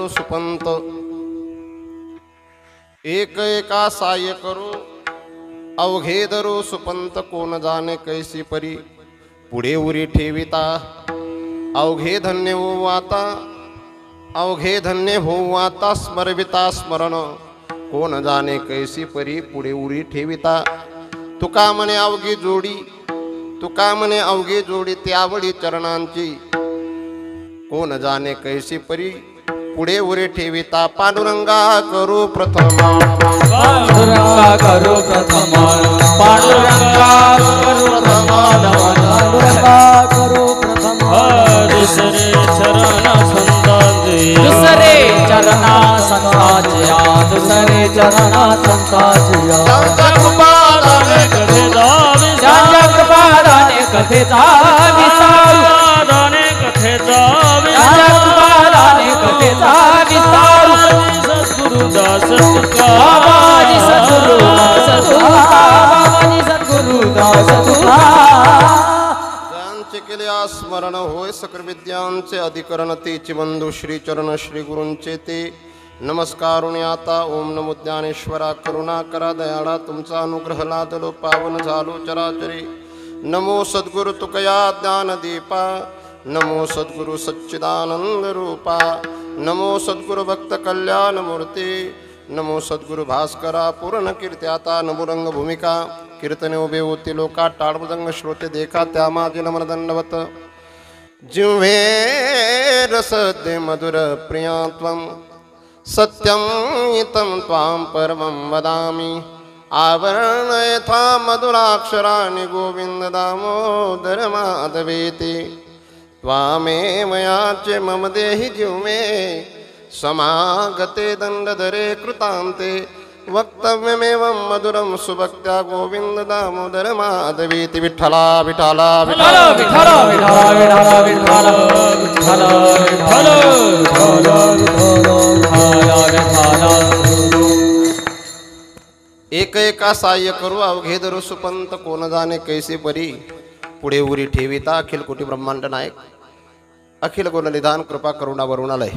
सुपंत एक एका साय करू अवघे धरू सुपंत कोण जाणे कैसी परी पुढे उरी ठेविता अवघे धन्य होऊ आता अवघे धन्य होऊ आता स्मरविता स्मरण कोण जाणे कैसी परी पुढे उरी ठेविता तुका म्हणे अवघी जोडी तुका म्हणे अवघी जोडी त्यावडी चरणांची कोण जाणे कैसी परी पुढे उरे ठेविता पांडुरंगा करू प्रथम पांडुरंगा करू प्रथम पांडुरंगा करू प्रथम पांडुरंगा करू प्रथम दुसरे चरण संतांचे दुसरे चरण संतांचे दुसरे चरण संतांचे त्यांच्या कृपादाने कथेचा त्यांच्या कृपादाने कथेचा विस्तार कथेचा विस्तार कथेचा विस्तार सद्गुरुदास तुका बाबाजी सद्गुरुदास तुका बाबाजी सद्गुरुदास तुका ज्यांचे केले स्मरण होय सकल विद्यांचे अधिकरण तेची बंधू श्री चरण श्री गुरूंचे ते नमस्कारुणी आता ओम नमो ज्ञानेश्वरा करुणा करा दयाळा तुमचा अनुग्रह लादलो पावन झालो चराचरी नमो सद्गुरु तुकया ज्ञान दीपा नमो सद्गुरु सच्चिदानंद रूपा नमो सद्गुरु भक्त कल्याण मूर्ती नमो सद्गुरु भास्करा पूर्ण कीर्त्याता नमुरंग भूमिका कीर्तने उभे होती लोका टाळमृदंग श्रोते देखा त्या माझे नमन दंडवत जिव्हे रसद्य मधुर प्रियात्वं सत्यं इतं त्वां परमं वदामि आवरण यथा मधुराक्षराणि गोविंद दामोदर माधवेति त्वामेव याचे मम देहि जिह्वे समागते दंडधरे कृतान्ते वक्तव्यमेवं मधुरं सुभक्त्या गोविंद दामोदर माधवेति विठ्ठला विठ्ठला विठ्ठला विठ्ठला विठ्ठला विठ्ठला विठ्ठला एक एका साह्य करू अवघे धरू सुपंत कोण जाणे कैसे परी पुढे उरी ठेविता अखिल कोटी ब्रह्मांड नायक अखिल गुण निधान कृपा करुणा वरुणालय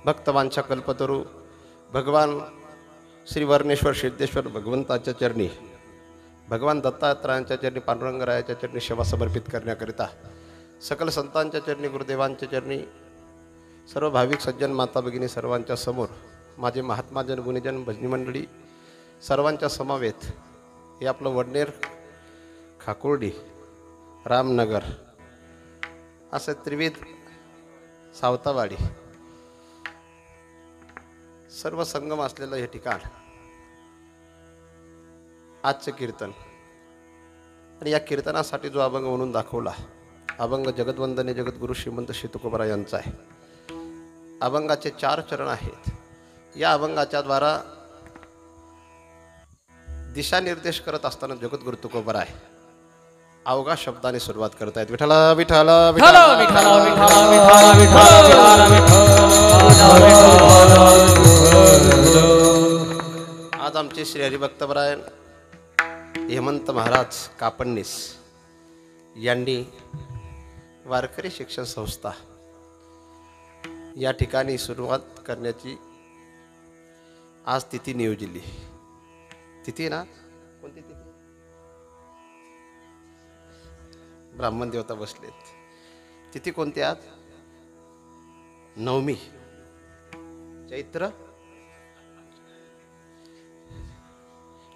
भक्तवांच्या कल्पतरू भगवान श्री वर्णेश्वर सिद्धेश्वर भगवंताच्या चरणी भगवान दत्तात्रयांच्या चरणी पांडुरंगरायाच्या चरणी सेवा समर्पित करण्याकरिता सकल संतांच्या चरणी गुरुदेवांच्या चरणी सर्व भाविक सज्जन माता भगिनी सर्वांच्या समोर माझे महात्माजन गुणीजन भजनी मंडळी सर्वांच्या समवेत हे आपलं वडनेर खाकुर्डी रामनगर असं त्रिविध सावतावाडी सर्व संगम असलेलं हे ठिकाण आजचे कीर्तन आणि या कीर्तनासाठी जो अभंग म्हणून दाखवला अभंग जगद्वंदने जगद्गुरु श्रीमंत श्री तुकोबरा यांचा आहे अभंगाचे 4 चरण आहेत या अभंगाच्या द्वारा दिशानिर्देश करत असताना जगद्गुरु तुकोबरा आहे अवघा शब्दाने सुरुवात करतायत विठ्ठला विठ्ठला विठ्ठला विठ्ठला विठ्ठला विठ्ठला विठ्ठला आज आमचे श्री हरिभक्तपरायण हेमंत महाराज कापडनीस यांनी वारकरी शिक्षण संस्था या ठिकाणी सुरुवात करण्याची आज तिथी नियोजली तिथी ना कोणती तिथी ब्राह्मण देवता बसलेत तिथी कोणती आज नवमी चैत्र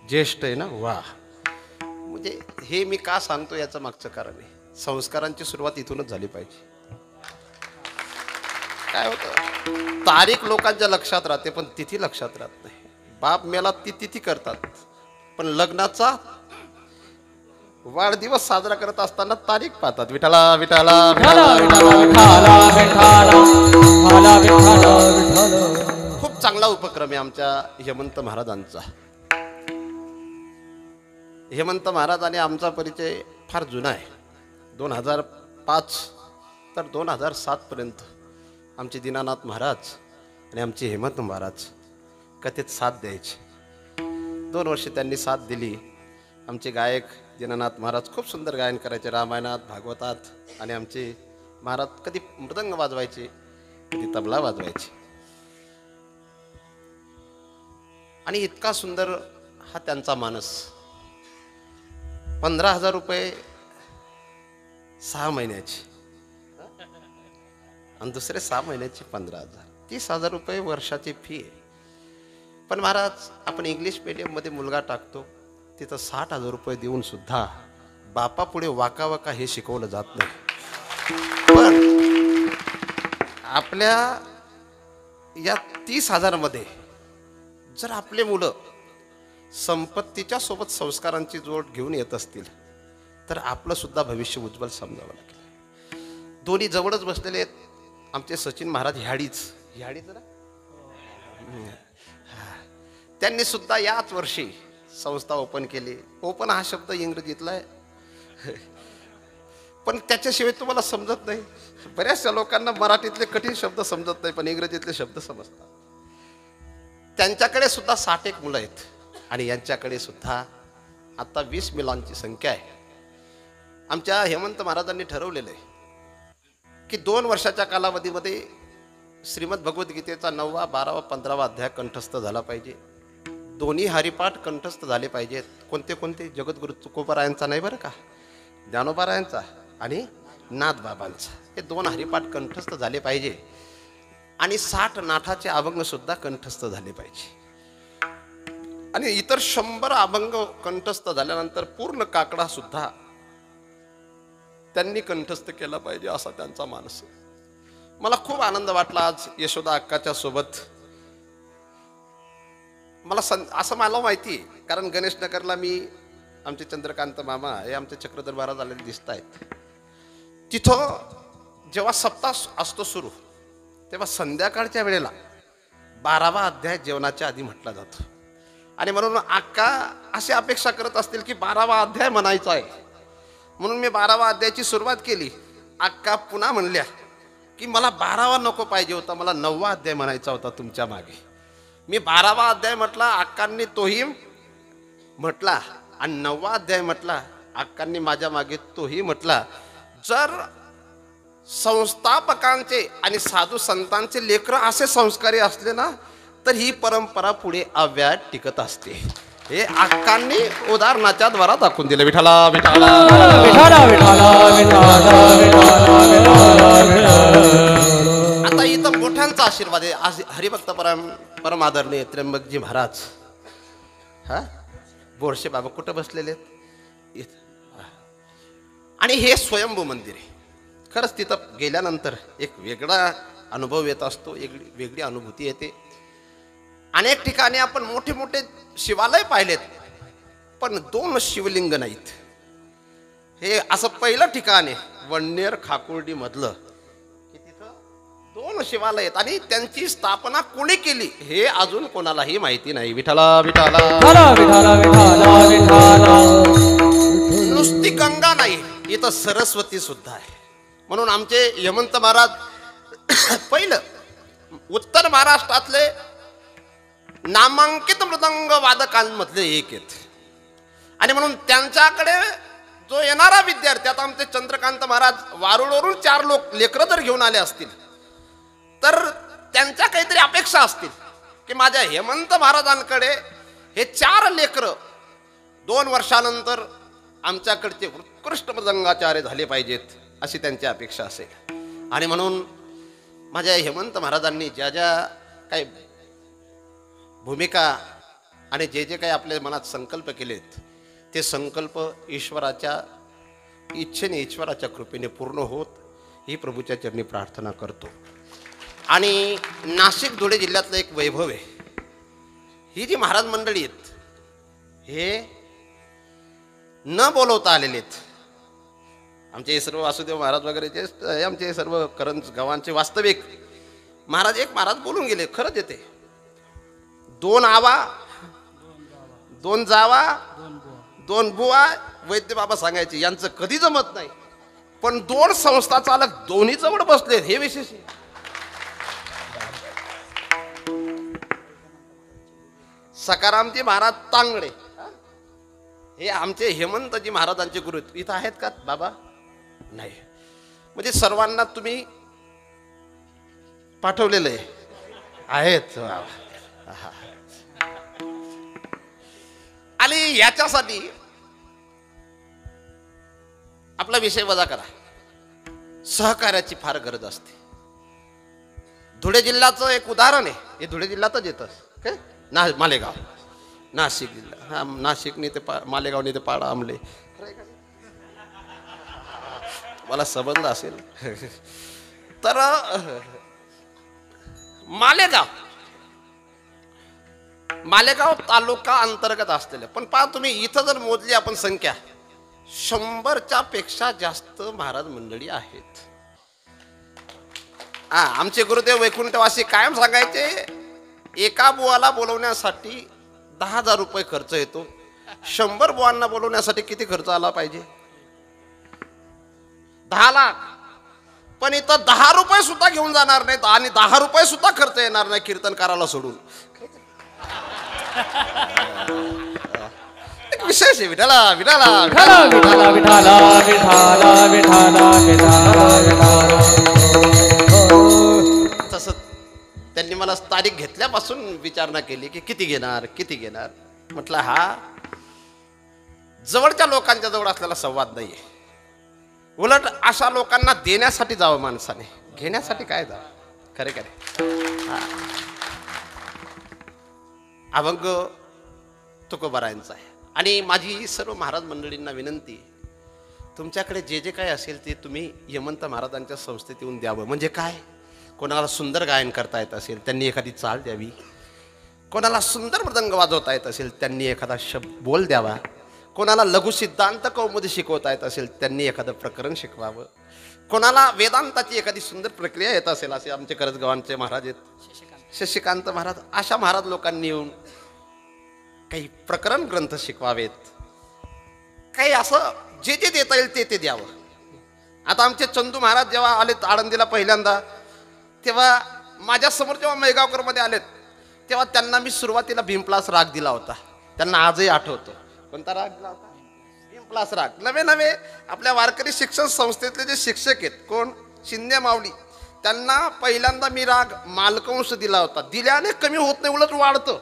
ज्येष्ठ आहे ना वा म्हणजे हे मी का सांगतो याचं मागचं कारण आहे संस्कारांची सुरुवात इथूनच झाली पाहिजे काय होतं तारीख लोकांच्या लक्षात राहते पण तिथी लक्षात राहत नाही बाप मेला ती तिथी करतात पण लग्नाचा वाढदिवस साजरा करत असताना तारीख पाहतात विठ्ठला विठ्ठला खूप चांगला उपक्रम आहे आमच्या हेमंत महाराजांचा हेमंत महाराज आणि आमचा परिचय फार जुना आहे 2005 तर 2007 पर्यंत आमचे दीनानाथ महाराज आणि आमचे हेमंत महाराज कथेत साथ द्यायचे 2 वर्ष त्यांनी साथ दिली आमचे गायक दीनानाथ महाराज खूप सुंदर गायन करायचे रामायणात भागवतात आणि आमचे महाराज कधी मृदंग वाजवायचे कधी तबला वाजवायचे आणि इतका सुंदर हा त्यांचा मानस. 15,000 रुपये 6 महिन्याची आणि दुसरे 6 महिन्याची 15,000, 30,000 रुपये वर्षाची फी आहे. पण महाराज आपण इंग्लिश मीडियममध्ये मुलगा टाकतो तिथं 60,000 रुपये देऊन सुद्धा बापा पुढे वाका वाका हे शिकवलं जात नाही. पण आपल्या या 30,000 मध्ये जर आपले मुलं संपत्तीच्या सोबत संस्कारांची जोड घेऊन येत असतील तर आपलं सुद्धा भविष्य उज्ज्वल समजावं लागेल. दोन्ही जवळच बसलेले आहेत आमचे सचिन महाराज ह्याडीच ना, त्यांनी सुद्धा याच वर्षी संस्था ओपन केली. ओपन हा शब्द इंग्रजीतला आहे पण त्याच्याशिवाय तुम्हाला समजत नाही. बऱ्याचशा लोकांना मराठीतले कठीण शब्द समजत नाही पण इंग्रजीतले शब्द समजतात. त्यांच्याकडे सुद्धा 61 मुलं आहेत आणि यांच्याकडे सुद्धा आता 20 मुलांची संख्या आहे. आमच्या हेमंत महाराजांनी ठरवलेलं आहे की 2 वर्षाच्या कालावधीमध्ये श्रीमद भगवद्गीतेचा 9वा 12वा 15वा अध्याय कंठस्थ झाला पाहिजे. दोन्ही हरिपाठ कंठस्थ झाले पाहिजेत. कोणते जगद्गुरु तुकोबारायांचा नाही बरं का, ज्ञानोबारायांचा आणि नाथबाबांचा. हे 2 हरिपाठ कंठस्थ झाले पाहिजे आणि 60 नाथाचे अभंग सुद्धा कंठस्थ झाले पाहिजे आणि इतर 100 अभंग कंठस्थ झाल्यानंतर पूर्ण काकडा सुद्धा त्यांनी कंठस्थ केला पाहिजे असा त्यांचा मानस आहे. मला खूप आनंद वाटला आज यशोदा अक्काच्या सोबत. असं मला माहिती आहे कारण गणेश नगरला मी आमचे चंद्रकांत मामा हे आमचे चक्रधर महाराज आलेले दिसत आहेत. तिथं जेव्हा सप्ताह असतो सुरू तेव्हा संध्याकाळच्या वेळेला 12वा अध्याय जेवणाच्या आधी म्हटला जातो आणि म्हणून अक्का अशी अपेक्षा करत असतील की 12वा अध्याय म्हणायचा आहे. म्हणून मी 12वा अध्यायाची सुरुवात केली. अक्का पुन्हा म्हणल्या की मला 12वा नको पाहिजे होता, मला 9वा अध्याय म्हणायचा होता तुमच्या मागे. मी 12वा अध्याय म्हटला, अक्कांनी तोही म्हटला आणि 9वा अध्याय म्हटला, अक्कांनी माझ्या मागे तोही म्हटला. जर संस्थापकांचे आणि साधू संतांचे लेकरं असे संस्कारी असले ना तर ही परंपरा पुढे अव्याहत टिकत असते. हे अक्कांनी उदाहरणाच्या द्वारा दाखवून दिले. विठाला विठाला आता इथं मोठ्यांचा आशीर्वाद आहे. आज हरिभक्त परम आदरणीय त्र्यंबकजी महाराज बोरशे बाबा कुठं बसलेले आहेत आणि हे स्वयंभू मंदिर आहे. खरंच तिथं गेल्यानंतर एक वेगळा अनुभव येत असतो, एक वेगळी अनुभूती येते. अनेक ठिकाणी आपण मोठे मोठे शिवालय पाहिलेत पण 2 शिवलिंग नाहीत. हे असं पहिलं ठिकाण आहे वडनेर खाकुर्डी मधलं की तिथं 2 शिवालय आहेत आणि त्यांची स्थापना कोणी केली हे अजून कोणालाही माहिती नाही. विठाला विठाला नुसती गंगा नाही, इथं सरस्वती सुद्धा आहे. म्हणून आमचे हेमंत महाराज पहिलं उत्तर महाराष्ट्रातले नामांकित मृदंग वादकांमधले एक आहेत आणि म्हणून त्यांच्याकडे जो येणारा विद्यार्थी, आता आमचे चंद्रकांत महाराज वारुळवरून 4 लेकरं जर घेऊन आले असतील तर त्यांच्या काहीतरी अपेक्षा असतील की माझ्या हेमंत महाराजांकडे हे 4 लेकरं 2 वर्षानंतर आमच्याकडचे उत्कृष्ट मृदंगाचार्य झाले पाहिजेत अशी त्यांची अपेक्षा असेल. आणि म्हणून माझ्या हेमंत महाराजांनी ज्या ज्या काही भूमिका आणि जे जे काही आपल्या मनात संकल्प केलेत ते संकल्प ईश्वराच्या इच्छेने, ईश्वराच्या कृपेने पूर्ण होत ही प्रभूच्या चरणी प्रार्थना करतो. आणि नाशिक धुळे जिल्ह्यातलं एक वैभव आहे. ही जी महाराज मंडळी आहेत हे न बोलवता आलेले आहेत. आमचे सर्व वासुदेव महाराज वगैरे जे आमचे सर्व करंज गावांचे वास्तविक महाराज, एक महाराज बोलून गेले, खरंच येते 2 आवा 2 जावा 2 बुवा वैद्य बाबा सांगायचे यांचं कधी जमत नाही पण 2 संस्था चालक दोन्ही जवळ बसले हे विशेष आहे. सकारामजी महाराज तांगडे हे आमचे हेमंतजी महाराजांचे गुरु इथं आहेत का बाबा? नाही. म्हणजे सर्वांना तुम्ही पाठवलेलं आहेत. आणि याच्यासाठी आपला विषय वजा करा. सहकार्याची फार गरज असते. धुळे जिल्ह्याचं एक उदाहरण आहे. हे धुळे जिल्ह्यातच येतं काय ना, मालेगाव नाशिक जिल्हा. हा, नाशिक नाही ते मालेगाव नाही ते पाडा आमले, मला संबंध असेल. तर मालेगाव तालुका अंतर्गत असलेलं, पण पहा तुम्ही इथं जर मोजली आपण संख्या 100च्या पेक्षा जास्त महाराज मंडळी आहेत. आमचे गुरुदेव वैकुंठवासी कायम सांगायचे, एका बुवाला बोलवण्यासाठी 10,000 रुपये खर्च येतो. 100 बुवांना बोलवण्यासाठी किती खर्च आला पाहिजे? 10 लाख. पण इथं 10 रुपये सुद्धा घेऊन जाणार नाहीत आणि 10 रुपये सुद्धा खर्च येणार नाही कीर्तनकाराला सोडून. एक विशेष आहे. विठाला विठाला विठाला विठाला विठाला विठाला विठाला विठाला. तसं त्यांनी मला तारीख घेतल्यापासून विचारणा केली की किती घेणार किती घेणार. म्हटलं हा जवळच्या लोकांच्या जवळ असलेला संवाद नाहीये. उलट अशा लोकांना देण्यासाठी जावं माणसाने, घेण्यासाठी काय जावं. खरे खरे अभंग तुकोबारायांचा आहे. आणि माझी सर्व महाराज मंडळींना विनंती, तुमच्याकडे जे जे काय असेल ते तुम्ही यमंत महाराजांच्या संस्थेत येऊन द्यावं. म्हणजे काय, कोणाला सुंदर गायन करता येत असेल त्यांनी एखादी चाल द्यावी, कोणाला सुंदर मृदंग वाजवता येत असेल त्यांनी एखादा शब्द बोल द्यावा, कोणाला लघु सिद्धांत कौमुदी शिकवता येत असेल त्यांनी एखादं प्रकरण शिकवावं, कोणाला वेदांताची एखादी सुंदर प्रक्रिया येत असेल, असे आमचे करजगावांचे महाराज आहेत शशिकांत महाराज, अशा महाराज लोकांनी येऊन काही प्रकरण ग्रंथ शिकवावेत. काही असं जे जे देता येईल ते ते द्यावं. आता आमचे चंदू महाराज जेव्हा आले आळंदीला पहिल्यांदा, तेव्हा माझ्यासमोर जेव्हा मैगावकर मध्ये आलेत तेव्हा त्यांना मी सुरुवातीला भीमप्लास राग दिला होता. त्यांना आजही आठवतो. कोणता राग दिला होता? भीमप्लास राग. नवे नवे आपल्या वारकरी शिक्षण संस्थेतले जे शिक्षक आहेत, कोण, शिंदे माऊली, त्यांना पहिल्यांदा मी राग मालकंश दिला होता. दिल्याने कमी होत नाही, उलट वाढतं.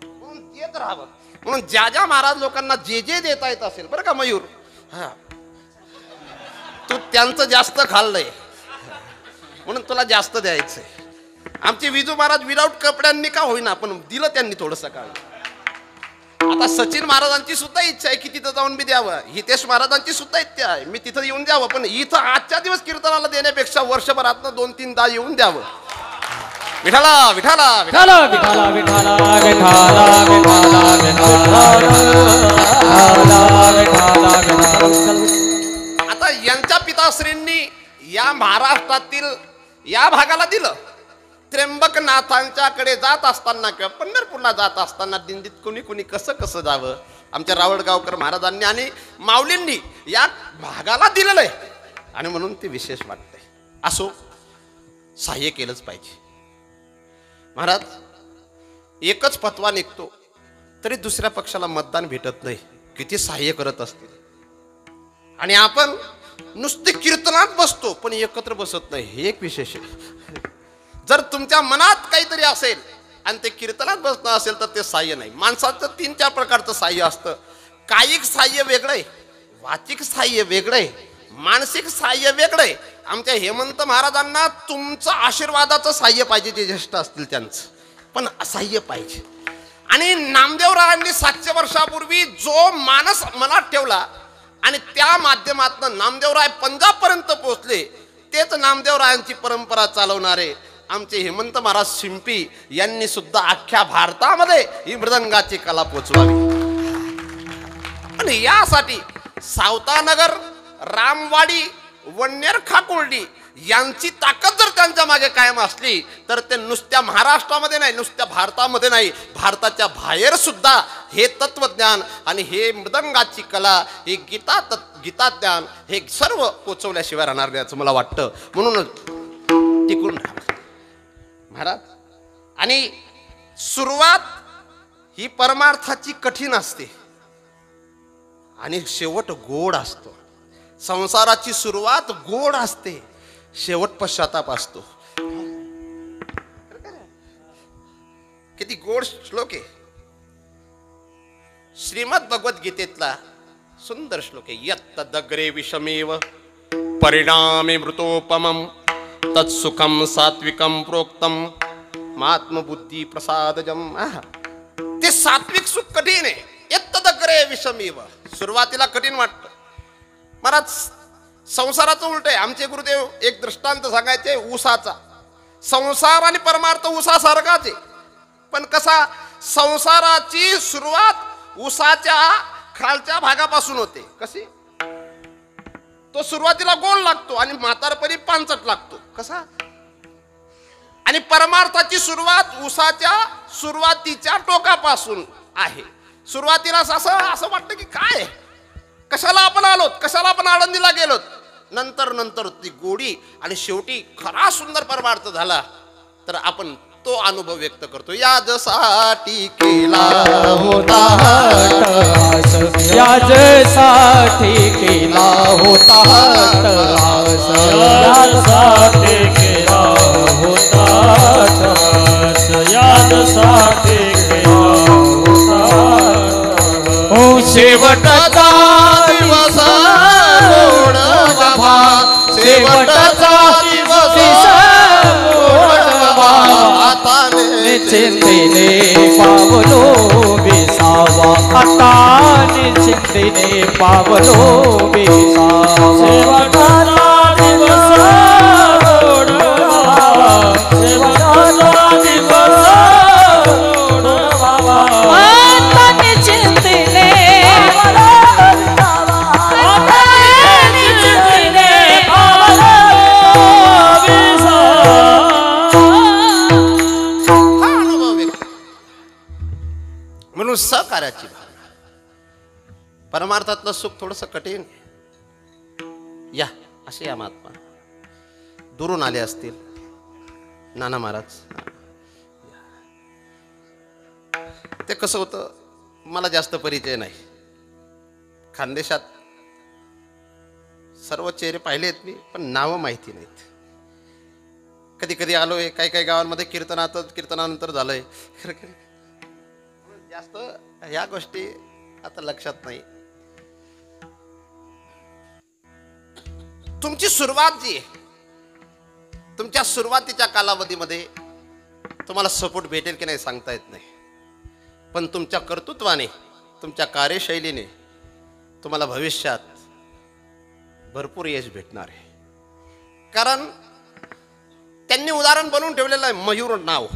म्हणून देत राहावं. म्हणून ज्या ज्या महाराज लोकांना जे जे देता येत असेल, बरं का मयूर, हा तू त्यांचं जास्त खाल्लंय म्हणून तुला जास्त द्यायचंय. आमचे विजू महाराज विदाऊट कपड्यांनी का होईना पण दिलं त्यांनी थोडं सकाळी. आता सचिन महाराजांची सुद्धा इच्छा आहे की तिथं जाऊन मी द्यावं. हितेश महाराजांची सुद्धा इच्छा आहे मी तिथं येऊन द्यावं. पण इथं आजच्या दिवस कीर्तनाला देण्यापेक्षा वर्षभरातनं 2-3दा येऊन द्यावं. विठाला विठाला विठाला विठाला विठाला विठाला विठाला विठाला. आता यांच्या पिताश्रींनी या महाराष्ट्रातील या भागाला दिलं. त्र्यंबकनाथांच्याकडे जात असताना किंवा पंढरपूरला जात असताना दिंडीत कुणी कुणी कसं कसं जावं, आमच्या रावळगावकर महाराजांनी आणि माऊलींनी या भागाला दिलेलं आहे. आणि म्हणून ते विशेष वाटतंय. असो, सहाय्य केलंच पाहिजे. महाराज, एकच फतवा निघतो तरी दुसऱ्या पक्षाला मतदान भेटत नाही. किती सहाय्य करत असतील. आणि आपण नुसते कीर्तनात बसतो पण एकत्र बसत नाही. हे एक विशेष आहे. जर तुमच्या मनात काहीतरी असेल आणि ते कीर्तनात बसणं असेल तर ते सहाय्य नाही. माणसाचं 3-4 प्रकारचं सहाय्य असतं. कायिक सहाय्य वेगळं आहे, वाचिक सहाय्य वेगळं आहे, मानसिक सहाय्य वेगळं आहे. आमच्या हेमंत महाराजांना तुमचं आशीर्वादाचं सहाय्य पाहिजे, जे ज्येष्ठ असतील त्यांचं, पण सहाय्य पाहिजे. आणि नामदेवरायांनी 700 वर्षापूर्वी जो मानस मनात ठेवला आणि त्या माध्यमातून नामदेवराय पंजाब पर्यंत पोहोचले, तेच नामदेवरायांची परंपरा चालवणारे आमचे हेमंत महाराज शिंपी यांनी सुद्धा अख्ख्या भारतामध्ये ही मृदंगाची कला पोचवावी. आणि यासाठी सावतानगर, रामवाडी, वन्नेर, खाकुर्डी यांची ताकद जर त्यांच्या मागे कायम असली तर ते नुसत्या महाराष्ट्रामध्ये नाही, नुसत्या भारतामध्ये नाही, भारताच्या बाहेर सुद्धा हे तत्वज्ञान आणि हे मृदंगाची कला, हे गीताज्ञान हे सर्व पोचवल्याशिवाय राहणार नाही असं मला वाटतं. म्हणून टिकून राहा महाराज. आणि सुरुवात ही परमार्थाची कठीण असते आणि शेवट गोड असतो. संसाराची सुरुवात गोड असते, शेवट पश्चाताप असतो. किती गोड श्लोक आहे. श्रीमद भगवद्गीतेतला सुंदर श्लोक आहे. यत्त दग्रे विषमेव परिणामे मृतोपमम तत्सुखम सात्विकम प्रोक्तम महात्मबुद्धी प्रसादजम. ते सात्विक सुख कठीण आहे. यत्त दग्रे विषमेव, सुरुवातीला कठीण वाटतं. महाराज संसाराचं उलट आहे. आमचे गुरुदेव एक दृष्टांत सांगायचे ऊसाचा. संसार आणि परमार्थ ऊसासारखाच आहे, पण कसा संसाराची सुरुवात ऊसाच्या खालच्या भागापासून होते. कशी तो सुरुवातीला गोल लागतो आणि म्हातारपणी पांचट लागतो. कसा आणि परमार्थाची सुरुवात ऊसाच्या सुरुवातीच्या टोकापासून आहे. सुरुवातीला असं वाटतं की काय कशाला आपण आलोत, कशाला आपण आळंदीला गेलोत. नंतर नंतर ती गोडी आणि शेवटी खरा सुंदर परमार्थ झाला तर आपण तो अनुभव व्यक्त करतो. याजसाठी केला होता हट्टहास, याजसाठी केला होता हट्टहास, याजसाठी केला होता हट्टहास, याजसाठी केला होता हट्टहास. ओ शेवटचा दिवस गोड बाबा, शेवटचा दिवस चिंतेने पावलो बेसावा, आता चिंतेने पावलो बेसावा. शेवटाचा दिवस गोड बाबा, शेवटाचा दिवस गोड बाबा, आता चिंतेने पावलो बेसावा, आता चिंतेने पावलो बेसावा. म्हणून सहकार्याची भावना. परमार्थातलं सुख थोडंसं कठीण. या असे या महात्मा दुरून आले असतील. नाना महाराज ते कसं होतं मला जास्त परिचय नाही. खानदेशात सर्व चेहरे पाहिलेत मी, पण नावं माहिती नाहीत. कधी कधी आलोय काही काही गावांमध्ये कीर्तनानंतर झालंय. जास्त ह्या गोष्टी आता लक्षात नाही. तुमची सुरुवात जी आहे, तुमच्या सुरुवातीच्या कालावधीमध्ये तुम्हाला सपोर्ट भेटेल की नाही सांगता येत नाही, पण तुमच्या कर्तृत्वाने, तुमच्या कार्यशैलीने तुम्हाला भविष्यात भरपूर यश भेटणार आहे. कारण त्यांनी उदाहरण बनवून ठेवलेलं आहे. मयूर नाव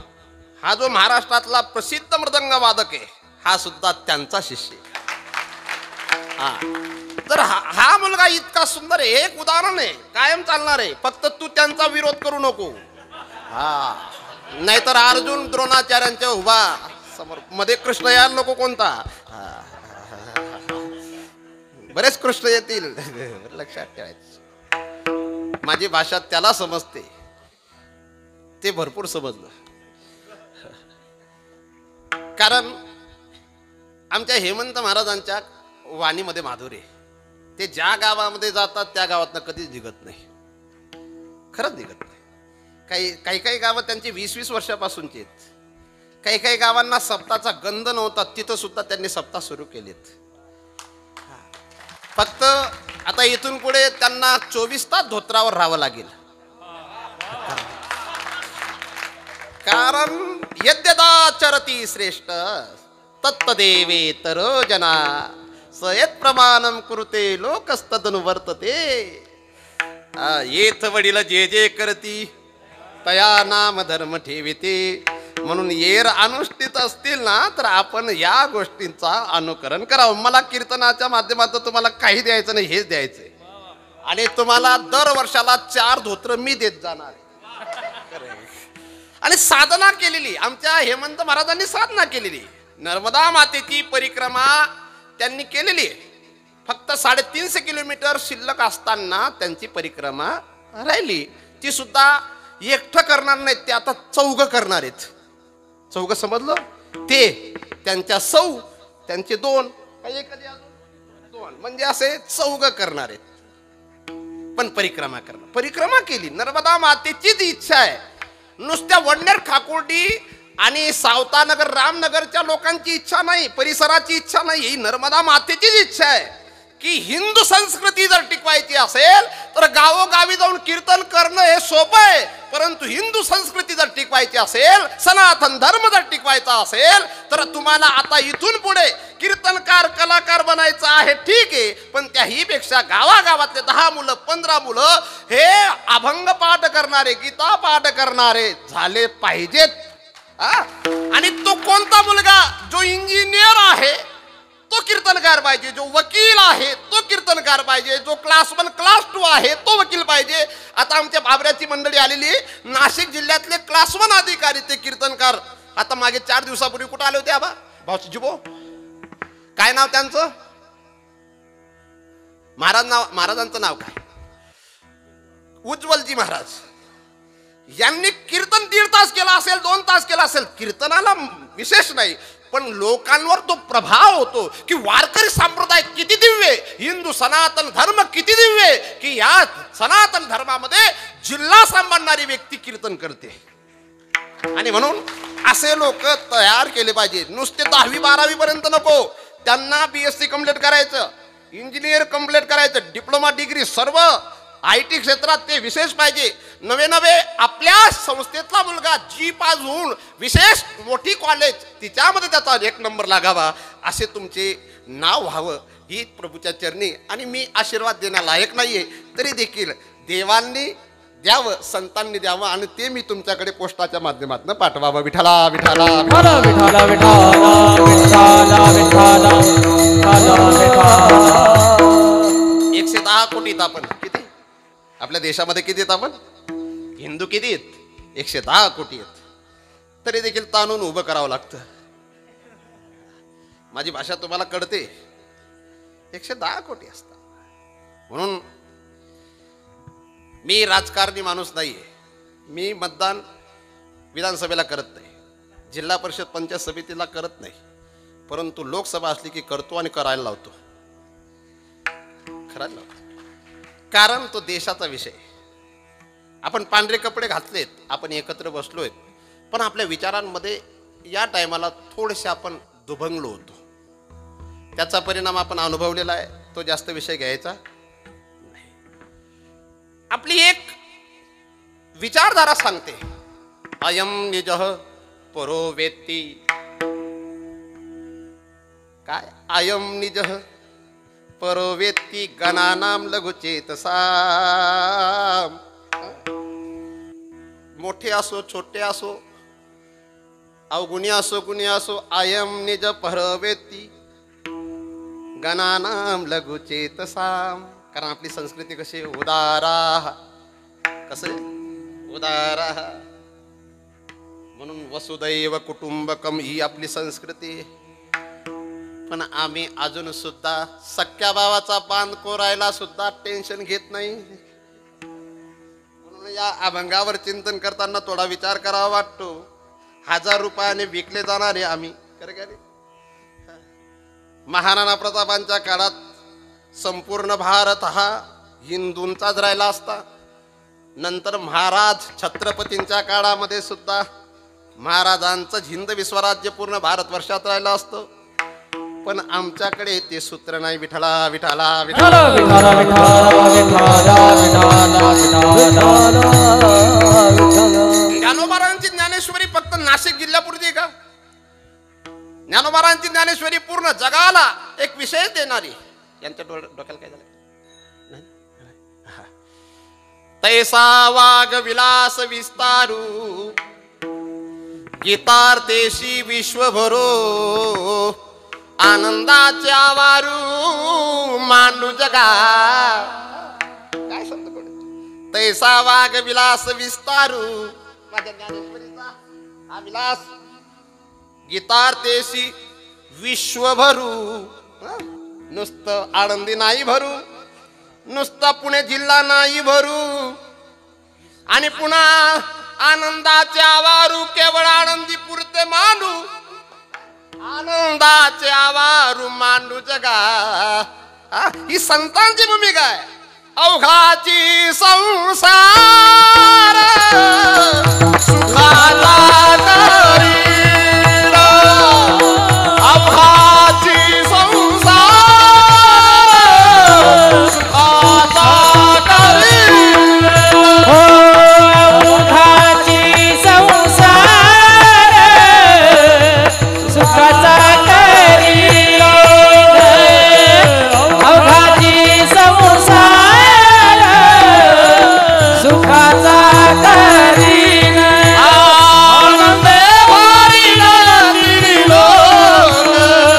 हा जो महाराष्ट्रातला प्रसिद्ध मृदंग वादक आहे, हा सुद्धा त्यांचा शिष्य. तर हा मुलगा इतका सुंदर आहे. एक उदाहरण आहे, कायम चालणार आहे. फक्त तू त्यांचा विरोध करू नको. नाहीतर अर्जुन द्रोणाचार्यांच्या उभा समोर मध्ये कृष्ण यायला नको कोणता. बरेच कृष्ण येतील, लक्षात ठेवायचं. माझी भाषा त्याला समजते, ते भरपूर समजलं. कारण आमच्या हेमंत महाराजांच्या वाणीमध्ये माधुर्य. ते ज्या गावामध्ये जातात त्या गावातनं कधीच निघत नाही. खरंच निघत नाही. काही गावं त्यांची 20-20 वर्षापासूनची आहेत. काही गावांना सप्ताचा गंध नव्हता, तिथं सुद्धा त्यांनी सप्ताह सुरू केलेत. फक्त आता इथून पुढे त्यांना 24 तास धोत्रावर राहावं लागेल. कारण यद्यदाचरती श्रेष्ठ तत्तदेवेतर जना सयत प्रमाणम कुरुते लोकस्तदनुवर्तते. येथ वडील जे जे करती तया नाम धर्म ठेविते. म्हणून येर अनुष्ठित असतील ना तर आपण या गोष्टींचा अनुकरण करावं. मला कीर्तनाच्या माध्यमातून तुम्हाला काही द्यायचं नाही, हेच द्यायचंय. आणि तुम्हाला दर वर्षाला 4 धोत्र मी देत जाणार. आणि साधना केलेली आमच्या हेमंत महाराजांनी साधना केलेली. नर्मदा मातेची परिक्रमा त्यांनी केलेली आहे. फक्त 350 किलोमीटर शिल्लक असताना त्यांची परिक्रमा राहिली. ती सुद्धा एकटं करणार नाहीत, ते आता 4 करणार आहेत. 4 समजलं? ते त्यांच्या सौ, त्यांचे 2, काही एखादी अजून 2, म्हणजे असे 4 करणार आहेत. पण परिक्रमा केली. नर्मदा मातेचीच इच्छा आहे. नुसत्या वडनेर खाकुर्डी आणि सावतानगर रामनगरच्या लोकांची इच्छा नाही, परिसराची इच्छा नाही, ही नर्मदा मातेचीच इच्छा आहे की हिंदू संस्कृती जर टिकवायची असेल तर गावोगावी जाऊन कीर्तन करणं हे सोपं आहे, परंतु हिंदू संस्कृती जर टिकवायची असेल, सनातन धर्म जर टिकवायचा असेल तर तुम्हाला आता इथून पुढे कीर्तनकार कलाकार बनायचं आहे, ठीक आहे, पण त्याही पेक्षा गावागावातले 10 मुलं 15 मुलं हे अभंग पाठ करणारे, गीता पाठ करणारे झाले पाहिजेत. आणि तो कोणता मुलगा? जो इंजिनियर आहे तो कीर्तनकार पाहिजे, जो वकील आहे तो कीर्तनकार पाहिजे, जो क्लास 1 क्लास 2 आहे तो वकील पाहिजे. आता आमच्या बाबऱ्याची मंडळी आलेली, नाशिक जिल्ह्यातले क्लास 1 अधिकारी ते कीर्तनकार. आता मागे 4 दिवसापूर्वी कुठे आले होते आबा भाऊजीबो? काय नाव त्यांचं? महाराजांचं नाव काय? उज्ज्वलजी महाराज. यांनी कीर्तन 1.5 तास केला असेल, 2 तास केला असेल. कीर्तनाला विशेष नाही, पण लोकांवर तो प्रभाव होतो की वारकरी संप्रदाय किती दिव्य, हिंदू सनातन धर्म किती दिव्य, की या सनातन धर्मामध्ये जिल्हा सांभाळणारी व्यक्ती कीर्तन करते. आणि म्हणून असे लोक तयार केले पाहिजे. नुसते 10वी 12वी पर्यंत नको, त्यांना BSc कंप्लीट करायचं, इंजिनियर कंप्लीट करायचं, डिप्लोमा डिग्री सर्व IT क्षेत्रात ते विशेष पाहिजे. नवे आपल्या संस्थेतला मुलगा G पास होऊन विशेष मोठी कॉलेज तिच्यामध्ये त्याचा 1 नंबर लागावा, असे तुमचे नाव व्हावं ही प्रभूच्या चरणी. आणि मी आशीर्वाद देण्यालायक नाहीये, तरी देखील देवांनी द्यावं, संतांनी द्यावं, आणि ते मी तुमच्याकडे पोस्टाच्या माध्यमातून पाठवावं. विठ्ठला विठ्ठला विठ्ठला विठ्ठला विठ्ठला विठ्ठला विठ्ठला. 110 कोटी आपण किती आपल्या देशामध्ये किती आहेत? आपण हिंदू किती आहेत? 110 कोटी आहेत. तरी देखील ताणून उभं करावं लागतं. माझी भाषा तुम्हाला कळते. 110 कोटी असतात. म्हणून मी राजकारणी माणूस नाहीये. मी मतदान विधानसभेला करत नाही, जिल्हा परिषद पंचायत समितीला करत नाही, परंतु लोकसभा असली की करतो आणि करायला लावतो. करायला लावतो, कारण तो देशाचा विषय. आपण पांढरे कपडे घातलेत, आपण एकत्र बसलोय, पण आपल्या विचारांमध्ये या टायमाला थोडेसे आपण दुभंगलो होतो. त्याचा परिणाम आपण अनुभवलेला आहे. तो जास्त विषय घ्यायचा नाही. आपली एक विचारधारा सांगते, अयम निजः परो वेत्ती. काय? अयम निजः परो वेत्ती गणानाम लघुचेतसाम. मोठे असो छोटे असो, अवगुणी असो गुणी असो, अयम निज परवेत्ती गणानाम लघुचेतसाम. कारण आपली संस्कृती कशी उदारा, कसे उदारा, म्हणून वसुदैव कुटुंबकम ही आपली संस्कृती. पण आम्ही अजून सुद्धा सख्या भावाचा बांध कोरायला सुद्धा टेन्शन घेत नाही. म्हणून या अभंगावर चिंतन करताना थोडा विचार करावा वाटतो. 1000 रुपयाने विकले जाणारे आम्ही खरे का? महाराणा प्रतापांच्या काळात संपूर्ण भारत हा हिंदूंचाच राहिला असता. नंतर महाराज छत्रपतींच्या काळामध्ये सुद्धा महाराजांचंच हिंद विश्वराज्य पूर्ण भारतवर्षात राहिलं असतं. पण आमच्याकडे ते सूत्र नाही. विठ्ठला विठ्ठला विठ्ठला विठ्ठला विठ्ठला. ज्ञानोबारांची ज्ञानेश्वरी फक्त नाशिक जिल्ह्यापुरती का? ज्ञानोबारांची ज्ञानेश्वरी पूर्ण जगाला एक विषय देणारी. यांच्या डोक्याला काय झालं? तैसा वाग विलास विस्तारू गीतार्थेशी विश्वभरो आनंदाच्या वारू मांडू जगा. काय शब्द पडतो? तैसा वाग विलास विस्तारू. माझ्या ज्ञानेश्वरीचा हा विलास गीतार्थेशी विश्वभरू. नुसतं आनंदी नाही भरू, नुसतं पुणे जिल्हा नाही भरू, आणि पुन्हा आनंदाच्या वारू केवळ आनंदी पुरते मांडू. आनंदाचे आवारू मांडू जगा. ही संतांची भूमिका आहे. अवघाची संसार सुखाचा करील अवघाची संसार सुखाचा करील अवघाची संसार सुखाचा करील अवघाची संसार सुखाचा करील आनंदे भरिला त्रिलोक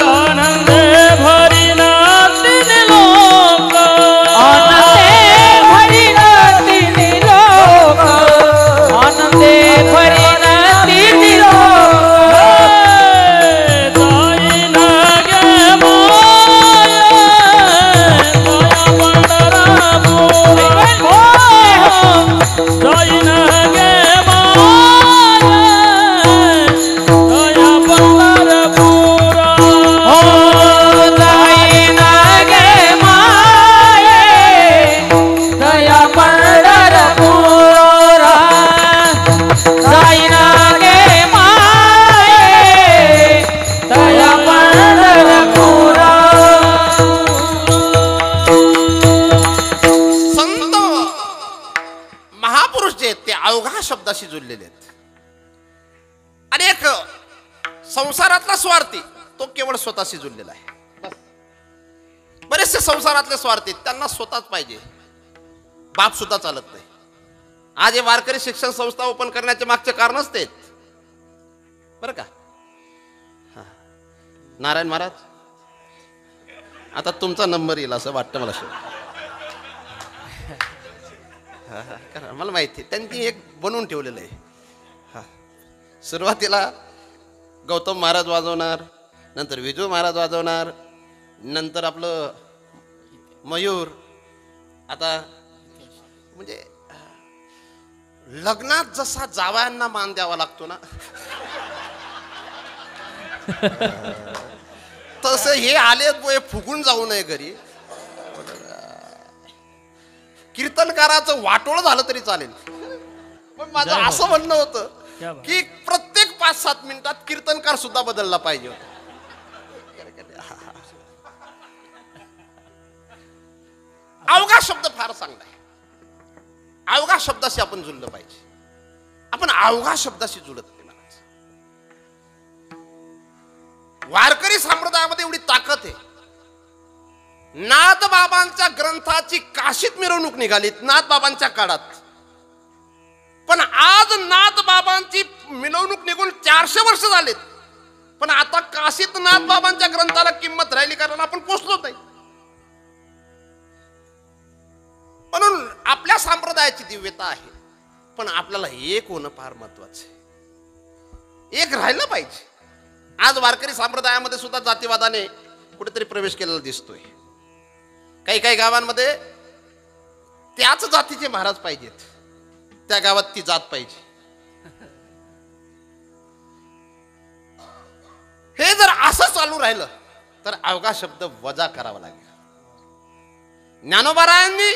आनंदे भरिला त्रिलोक आनंदे भरिला त्रिलोक आनंदे भरिला त्रिलोक जाईन गे जाईन गे दया पंढरपूर हो जाईन गे माये दया पंढरपूर जाईन गे माये दया पंढरपूर संत महापुरुष जे आहेत ते अवघा शब्दाशी जोडलेले आहेत. अनेक संसारातला स्वार्थी तो केवळ स्वतःशी जोडलेला आहे. बरेचसे संसारातले स्वार्थी त्यांना स्वतःच पाहिजे, बाप सुद्धा चालत नाही. आज हे वारकरी शिक्षण संस्था ओपन करण्याचे मागचे कारणच तेच बरं का. हा. नारायण महाराज आता तुमचा नंबर येईल असं वाटतं मला. कारण मला माहिती आहे त्यांनी एक बनवून ठेवलेलं आहे. हा सुरुवातीला गौतम महाराज वाजवणार, नंतर विजू महाराज वाजवणार, नंतर आपलं मयूर. आता म्हणजे लग्नात जसा जावयांना मान द्यावा लागतो ना तसं हे आले फुगून जाऊ नये घरी. कीर्तनकाराचं वाटोळ झालं तरी चालेल, पण माझं असं म्हणणं होतं की प्रत्येक 5-7 मिनिटात कीर्तनकार सुद्धा बदलला पाहिजे होता. अवघा शब्द फार चांगला आहे. अवघा शब्दाशी आपण जुळलं पाहिजे. आपण अवघा शब्दाशी जुळत नाही. वारकरी संप्रदायामध्ये एवढी ताकद आहे. नाथ बाबांच्या ग्रंथाची काशीत मिरवणूक निघाली नाथ बाबांच्या काळात, पण आज नाथ बाबांची मिरवणूक निघून 400 वर्ष झालेत, पण आता काशीत नाथ बाबांच्या ग्रंथाला किंमत राहिली कारण आपण पोचलो नाही. म्हणून आपल्या संप्रदायाची दिव्यता आहे, पण आपल्याला एक होणं फार महत्वाचं आहे. एक राहिलं पाहिजे. आज वारकरी संप्रदायामध्ये सुद्धा जातीवादाने कुठेतरी प्रवेश केलेला दिसतोय. काही काही गावांमध्ये त्याच जातीचे महाराज पाहिजेत, त्या गावात ती जात पाहिजे. हे जर असं चालू राहिलं तर अवघा शब्द वजा करावा लागेल. ज्ञानोबारायांनी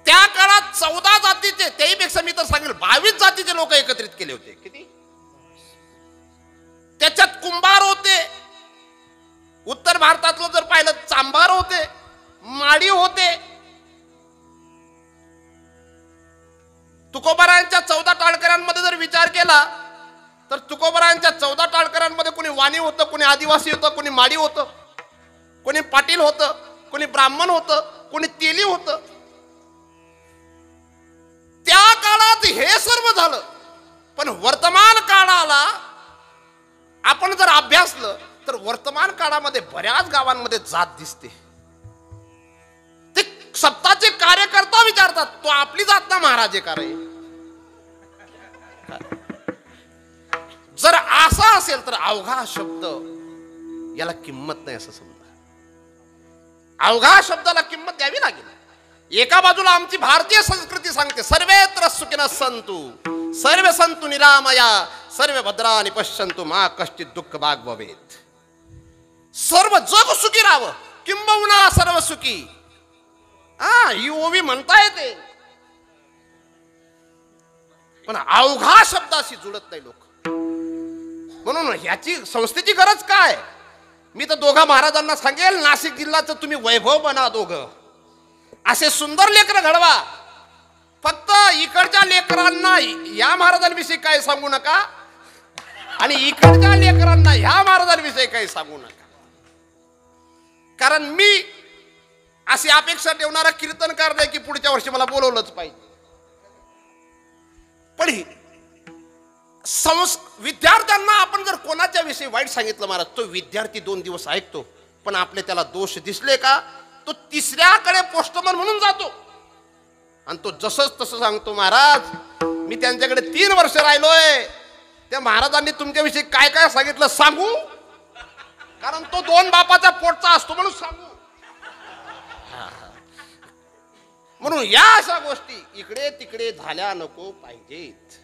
त्या काळात 14 जातीचे, त्याहीपेक्षा मी तर सांगेल 22 जातीचे लोक एकत्रित केले होते. किती? त्याच्यात कुंभार होते, उत्तर भारतातलं जर पाहिलं चांभार होते, माडी होते. तुकोबारायांच्या 14 टाळकऱ्यांमध्ये जर विचार केला तर तुकोबारायांच्या 14 टाळकऱ्यांमध्ये कोणी वाणी होतं, कोणी आदिवासी होतं, कोणी माडी होतं, कोणी पाटील होतं, कोणी ब्राह्मण होतं, कोणी तेली होतं. त्या काळात हे सर्व झालं, पण वर्तमान काळाला आपण जर अभ्यासलं तर वर्तमान काळामध्ये बऱ्याच गावांमध्ये जात दिसते. ते सत्ताचे कार्यकर्ता विचारतात, तो आपली जात ना महाराज आहे का रे? जर असा असेल तर अवघा शब्द याला किंमत नाही असं समजा. अवघा शब्दाला किंमत द्यावी लागेल. एका बाजूला आमची भारतीय संस्कृती सांगते सर्वेत्र सुखिनः सन्तु, सर्वे सन्तु निरामया, सर्वे भद्राणि पश्यन्तु मा कश्चित् दुःख भाग भवेत्. सर्व जग सुखी राहावं, किंबहुना सर्व सुखी. हा, ही ओवी म्हणता येते, पण अवघा शब्दाशी जुळत नाही लोक. म्हणून ह्याची संस्थेची गरज काय? मी तर दोघा महाराजांना सांगेल, नाशिक जिल्ह्याचं तुम्ही वैभव बना, दोघं असे सुंदर लेकर घडवा. फक्त इकडच्या लेकरांना या महाराजांविषयी काय सांगू नका आणि इकडच्या लेकरांना ह्या महाराजांविषयी काही सांगू नका. कारण मी अशी अपेक्षा ठेवणारा कीर्तनकार नाही की पुढच्या वर्षी मला बोलवलंच पाहिजे. पण विद्यार्थ्यांना आपण जर कोणाच्या विषयी वाईट सांगितलं महाराज, तो विद्यार्थी 2 दिवस ऐकतो, पण आपले त्याला दोष दिसले का तो तिसऱ्याकडे पोस्टमन म्हणून जातो आणि तो जसंच तसं सांगतो, महाराज मी त्यांच्याकडे 3 वर्ष राहिलोय, त्या महाराजांनी तुमच्याविषयी काय काय सांगितलं सांगू, कारण तो 2 बापाचा पोटचा असतो म्हणून सांगू. म्हणून या अशा गोष्टी इकडे तिकडे झाल्या नको पाहिजेत.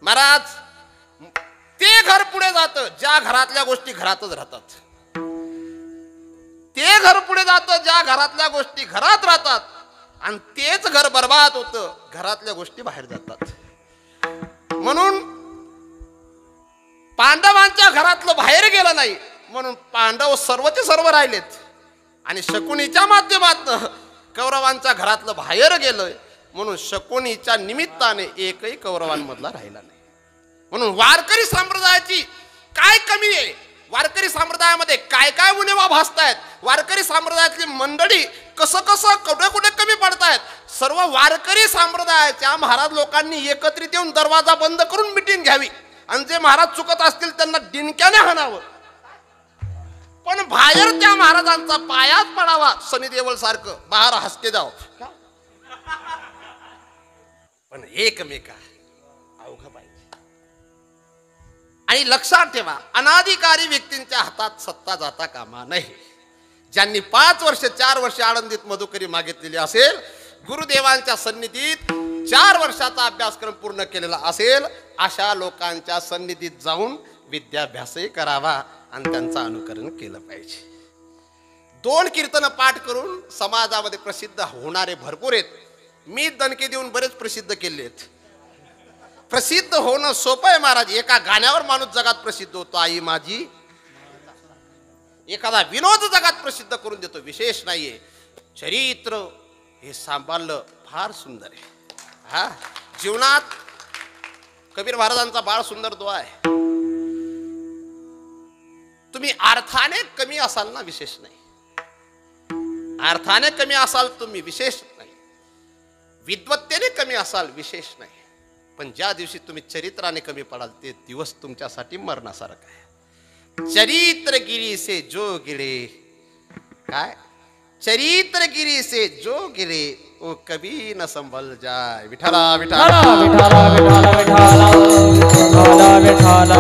महाराज ते घर पुढे जातं ज्या घरातल्या गोष्टी घरातच राहतात. ते घर पुढे जातं ज्या घरातल्या गोष्टी घरात राहतात, आणि तेच घर बर्बाद होतं घरातल्या गोष्टी बाहेर जातात. म्हणून पांडवांच्या घरातलं बाहेर गेलं नाही, म्हणून पांडव सर्वचे सर्व राहिलेत, आणि शकुनीच्या माध्यमातून कौरवांच्या घरातलं बाहेर गेलं, म्हणून शकुनीच्या निमित्ताने एकही कौरवांमधला राहिला नाही. म्हणून वारकरी संप्रदायाची काय कमी आहे, वारकरी संप्रदायामध्ये काय काय उणेवा भासतायत, वारकरी संप्रदायातली मंडळी कसं कसं कुठे कुठे कमी पडतायत, सर्व वारकरी संप्रदायाच्या महाराज लोकांनी एकत्रित येऊन दरवाजा बंद करून मिटिंग घ्यावी आणि जे महाराज चुकत असतील त्यांना डिंक्याने हाणावं, पण बाहेर त्या महाराजांचा पायात पडावा सनी देवळ सारखं, बाहेर हसके जाव, पण एकमेका अवघ पाहिजे. आणि लक्षात ठेवा, अनाधिकारी व्यक्तींच्या हातात सत्ता जाता कामा नये. ज्यांनी 5 वर्ष 4 वर्ष आळंदीत मधुकरी मागितलेली असेल, गुरुदेवांच्या सन्निधीत 4 वर्षाचा अभ्यासक्रम पूर्ण केलेला असेल, अशा लोकांच्या सन्निधीत जाऊन विद्याभ्यासही करावा आणि त्यांचं अनुकरण केलं पाहिजे. 2 कीर्तन पाठ करून समाजामध्ये प्रसिद्ध होणारे भरपूर आहेत. मी दणके देऊन बरेच प्रसिद्ध केले आहेत. प्रसिद्ध होणं सोपं आहे महाराज. एका गाण्यावर माणूस जगात प्रसिद्ध होतो, आई माझी. एखादा विनोद जगात प्रसिद्ध करून देतो, विशेष नाहीये. चरित्र हे सांभाळलं फार सुंदर आहे. हा, जीवनात कबीर महाराजांचा बाळ सुंदर दुआ आहे. तुम्ही अर्थाने कमी असाल ना, विशेष नाही. अर्थाने कमी असाल तुम्ही, विशेष नाही. विद्वत्तेने कमी असाल, विशेष नाही. पण ज्या दिवशी तुम्ही चरित्राने कमी पडाल, ते दिवस तुमच्यासाठी मरणासारखं आहे. चरित्रगिरी से जो गिरे, काय चरित्रगिरी से जो गिरे वो कभी न संभल जाए. विठाला विठाला विठाला विठाला विठाला विठाला विठाला.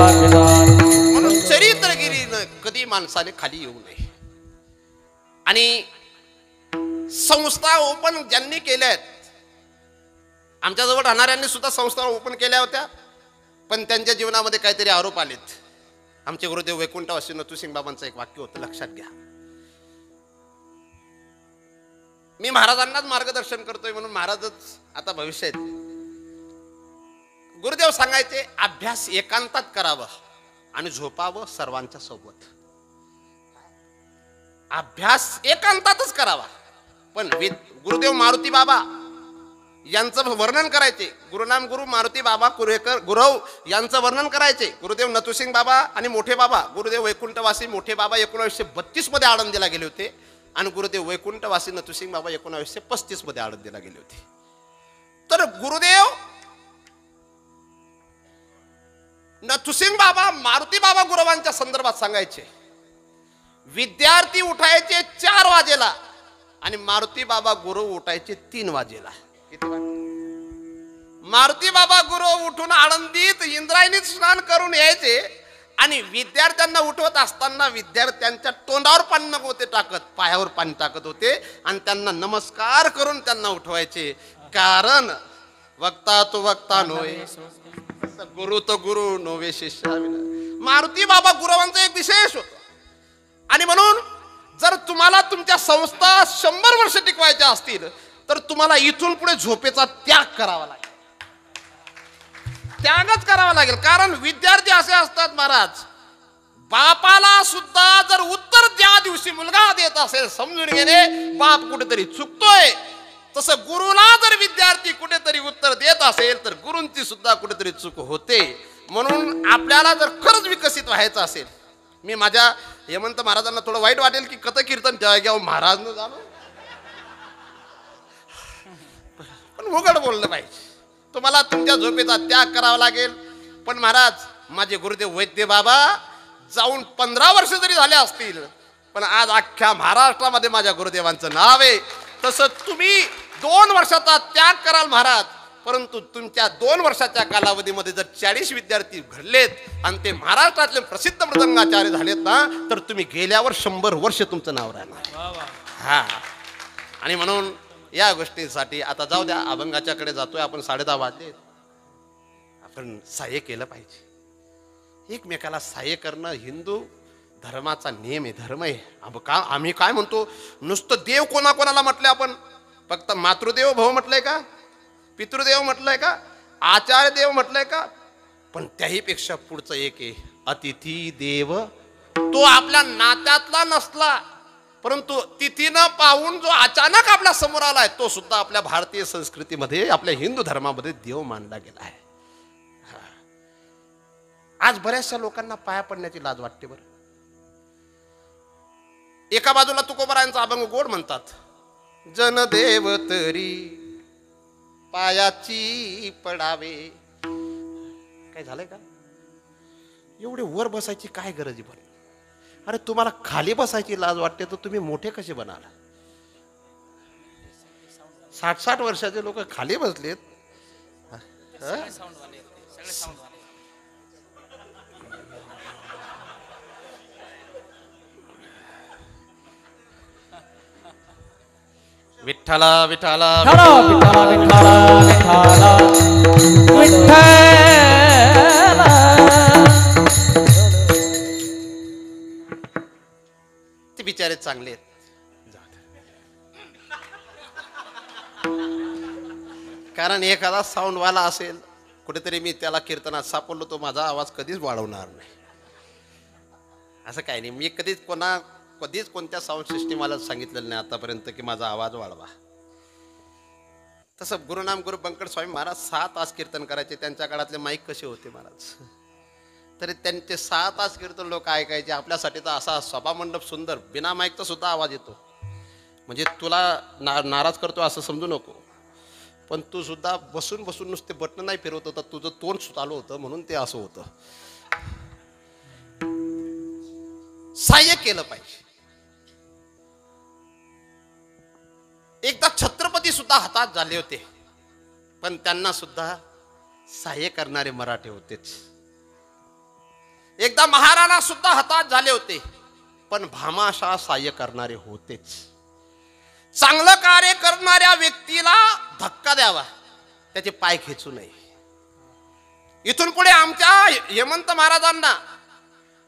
म्हणून चरित्रगिरीनं कधी माणसाने खाली येऊ नये. आणि संस्था ओपन ज्यांनी केल्यात, आमच्याजवळ राहणाऱ्यांनी सुद्धा संस्था ओपन केल्या होत्या, पण त्यांच्या जीवनामध्ये काहीतरी आरोप आलेत. आमचे गुरुदेव वैकुंठवासी नथुसिंग बाबांचं एक वाक्य होतं, लक्षात घ्या. मी महाराजांनाच मार्गदर्शन करतोय म्हणून महाराजच आता भविष्यात. गुरुदेव सांगायचे, अभ्यास एकांतात करावा आणि झोपावं सर्वांच्या सोबत. अभ्यास एकांतातच करावा. पण गुरुदेव मारुती बाबा यांचं वर्णन करायचे, गुरुनाम गुरु मारुती बाबा कुरेकर गुरव यांचं वर्णन करायचे. गुरुदेव नथुसिंग बाबा आणि मोठे बाबा, गुरुदेव वैकुंठवासी मोठे बाबा 1932 मध्ये आळंदीला गेले होते, आणि गुरुदेव वैकुंठवासी नथुसिंग बाबा 1935 मध्ये आळंदीला गेले होते. तर गुरुदेव नथुसिंग बाबा मारुती बाबा गुरुवांच्या संदर्भात सांगायचे, विद्यार्थी उठायचे 4 वाजेला आणि मारुती बाबा गुरु उठायचे 3 वाजेला. मारुती बाबा गुरु उठून आळंदीत इंद्रायणीत स्नान करून यायचे, आणि विद्यार्थ्यांना उठवत असताना विद्यार्थ्यांच्या तोंडावर पाणी नव्हते टाकत, पायावर पाणी टाकत होते, आणि त्यांना नमस्कार करून त्यांना उठवायचे. कारण वक्ता तो वक्ता नोवे, गुरु तो गुरु नोवे शिष्या. मारुती बाबा गुरुवांचं एक विशेष होतं. आणि म्हणून जर तुम्हाला तुमच्या संस्था 100 वर्ष टिकवायच्या असतील तर तुम्हाला इथून पुढे झोपेचा त्याग करावा लागेल. त्यागच करावा लागेल. कारण विद्यार्थी असे असतात महाराज, बापाला सुद्धा जर उत्तर त्या दिवशी मुलगा देत असेल समजून घेणे बाप कुठेतरी चुकतोय, तसं गुरुला जर विद्यार्थी कुठेतरी उत्तर देत असेल तर गुरूंची सुद्धा कुठेतरी चूक होते. म्हणून आपल्याला जर खरंच विकसित व्हायचं असेल, मी माझ्या हेमंत महाराजांना थोडं वाईट वाटेल की कथ कीर्तन घ्यावं महाराज न झालं, पण उघड बोललं पाहिजे. तुम्हाला तुमच्या झोपेचा त्याग करावा लागेल. पण महाराज, माझे गुरुदेव वैद्य बाबा जाऊन 15 वर्ष जरी झाले असतील, पण आज अख्ख्या महाराष्ट्रामध्ये माझ्या गुरुदेवांचं नाव आहे. तसं तुम्ही 2 वर्षाचा त्याग कराल महाराज, परंतु तुमच्या 2 वर्षाच्या कालावधीमध्ये जर 40 विद्यार्थी घडलेत आणि ते महाराष्ट्रातले प्रसिद्ध मृदंगाचार्य झालेत ना, तर तुम्ही गेल्यावर 100 वर्ष तुमचं नाव राहणार. हा, आणि म्हणून या गोष्टीसाठी आता जाऊ द्या, अभंगाच्याकडे जातोय आपण. 10:30 वाजले. आपण सहाय्य केलं पाहिजे. एकमेकाला सहाय्य करणं हिंदू धर्माचा नियम आहे, धर्म आहे. आम्ही काय म्हणतो, नुसतं देव कोणाकोणाला म्हटलंय आपण? फक्त मातृदेव भव म्हटलंय का? पितृदेव म्हटलंय का? आचार्य देव म्हटलंय का? पण त्याही पेक्षा पुढचं एक आहे, अतिथी देव. तो आपल्या नात्यातला नसला, परंतु तिथीनं पाहून जो अचानक आपल्या समोर आलाय, तो सुद्धा आपल्या भारतीय संस्कृतीमध्ये, आपल्या हिंदू धर्मामध्ये देव मानला गेला आहे. आज बऱ्याचशा लोकांना पाया पडण्याची लाज वाटते. बरं, एका बाजूला तुकोबारायांचा अभंग गोड म्हणतात, जनदेव तरी पायाची पडावे. काय झालंय का? एवढे वर बसायची काय गरज आहे बरं? अरे तुम्हाला खाली बसायची लाज वाटते तर तुम्ही मोठे कसे बनाल? 60-60 वर्षाचे लोक खाली बसलेत. विठ्ठला विठ्ठला विठ्ठला विठ्ठला विठ्ठला विठ्ठला. ते बिचारे चांगले आहेत. कारण एखादा साऊंडवाला असेल कुठेतरी, मी त्याला कीर्तनात सापडलो, तो माझा आवाज कधीच वाढवणार नाही. असं काही नाही. मी कधीच कोणत्या साऊंड सिस्टीमला सांगितलेलं नाही आतापर्यंत की माझा आवाज वाढवा. तसं गुरुनाम गुरु बंकट स्वामी महाराज 6 तास कीर्तन करायचे. त्यांच्या काळातले माईक कसे होते महाराज, तरी त्यांचे 6 तास कीर्तन लोक ऐकायचे. आपल्यासाठी तर असा सभामंडप सुंदर, बिना माईकचा सुद्धा आवाज येतो. म्हणजे तुला नाराज करतो असं समजू नको, पण तू सुद्धा बसून बसून नुसते बटन नाही फिरवत होता, तुझं तोंड चालू होतं म्हणून ते असं होतं. सहाय्य केलं पाहिजे. एकदा छत्रपती सुद्धा हताश झाले होते, पण त्यांना सुद्धा सहाय्य करणारे मराठे होतेच. एकदा महाराणा सुद्धा हताश झाले होते, पण भामाशाह सहाय्य करणारे होतेच. चांगलं कार्य करणाऱ्या व्यक्तीला धक्का द्यावा, त्याचे पाय खेचू नये. इथून पुढे आमच्या हेमंत महाराजांना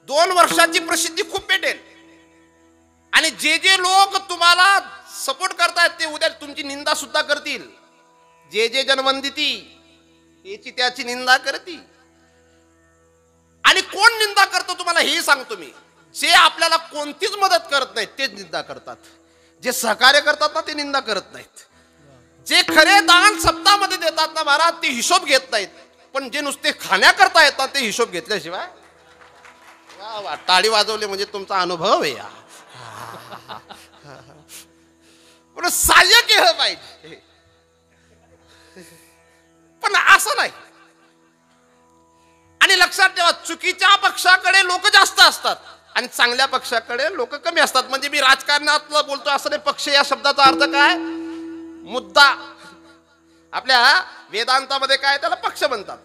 2 वर्षाची प्रसिद्धी खूप भेटेल. आणि जे जे लोक तुम्हाला सपोर्ट करतायत ते उद्या तुमची निंदा सुद्धा करतील. जे जे जनवंदिती याची त्याची निंदा करतील. आणि कोण निंदा करतो तुम्हाला हे सांगतो मी, जे आपल्याला कोणतीच मदत करत नाहीत तेच निंदा करतात. जे सहकार्य करतात ना ते निंदा करत नाहीत. जे खरे दान सप्ताहामध्ये देतात ना महाराज, ते हिशोब घेत नाहीत. पण जे नुसते खाण्याकरता येतात ते हिशोब घेतल्याशिवाय. वा वा, टाळी वाजवले म्हणजे तुमचा अनुभव आहे. पण सहाय्य केलं पाहिजे, पण असं नाही. आणि लक्षात ठेवा, चुकीच्या पक्षाकडे लोक जास्त असतात आणि चांगल्या पक्षाकडे लोक कमी असतात. म्हणजे मी राजकारणातलं बोलतो असं नाही. पक्ष या शब्दाचा अर्थ काय? मुद्दा. आपल्या वेदांतामध्ये काय त्याला पक्ष म्हणतात.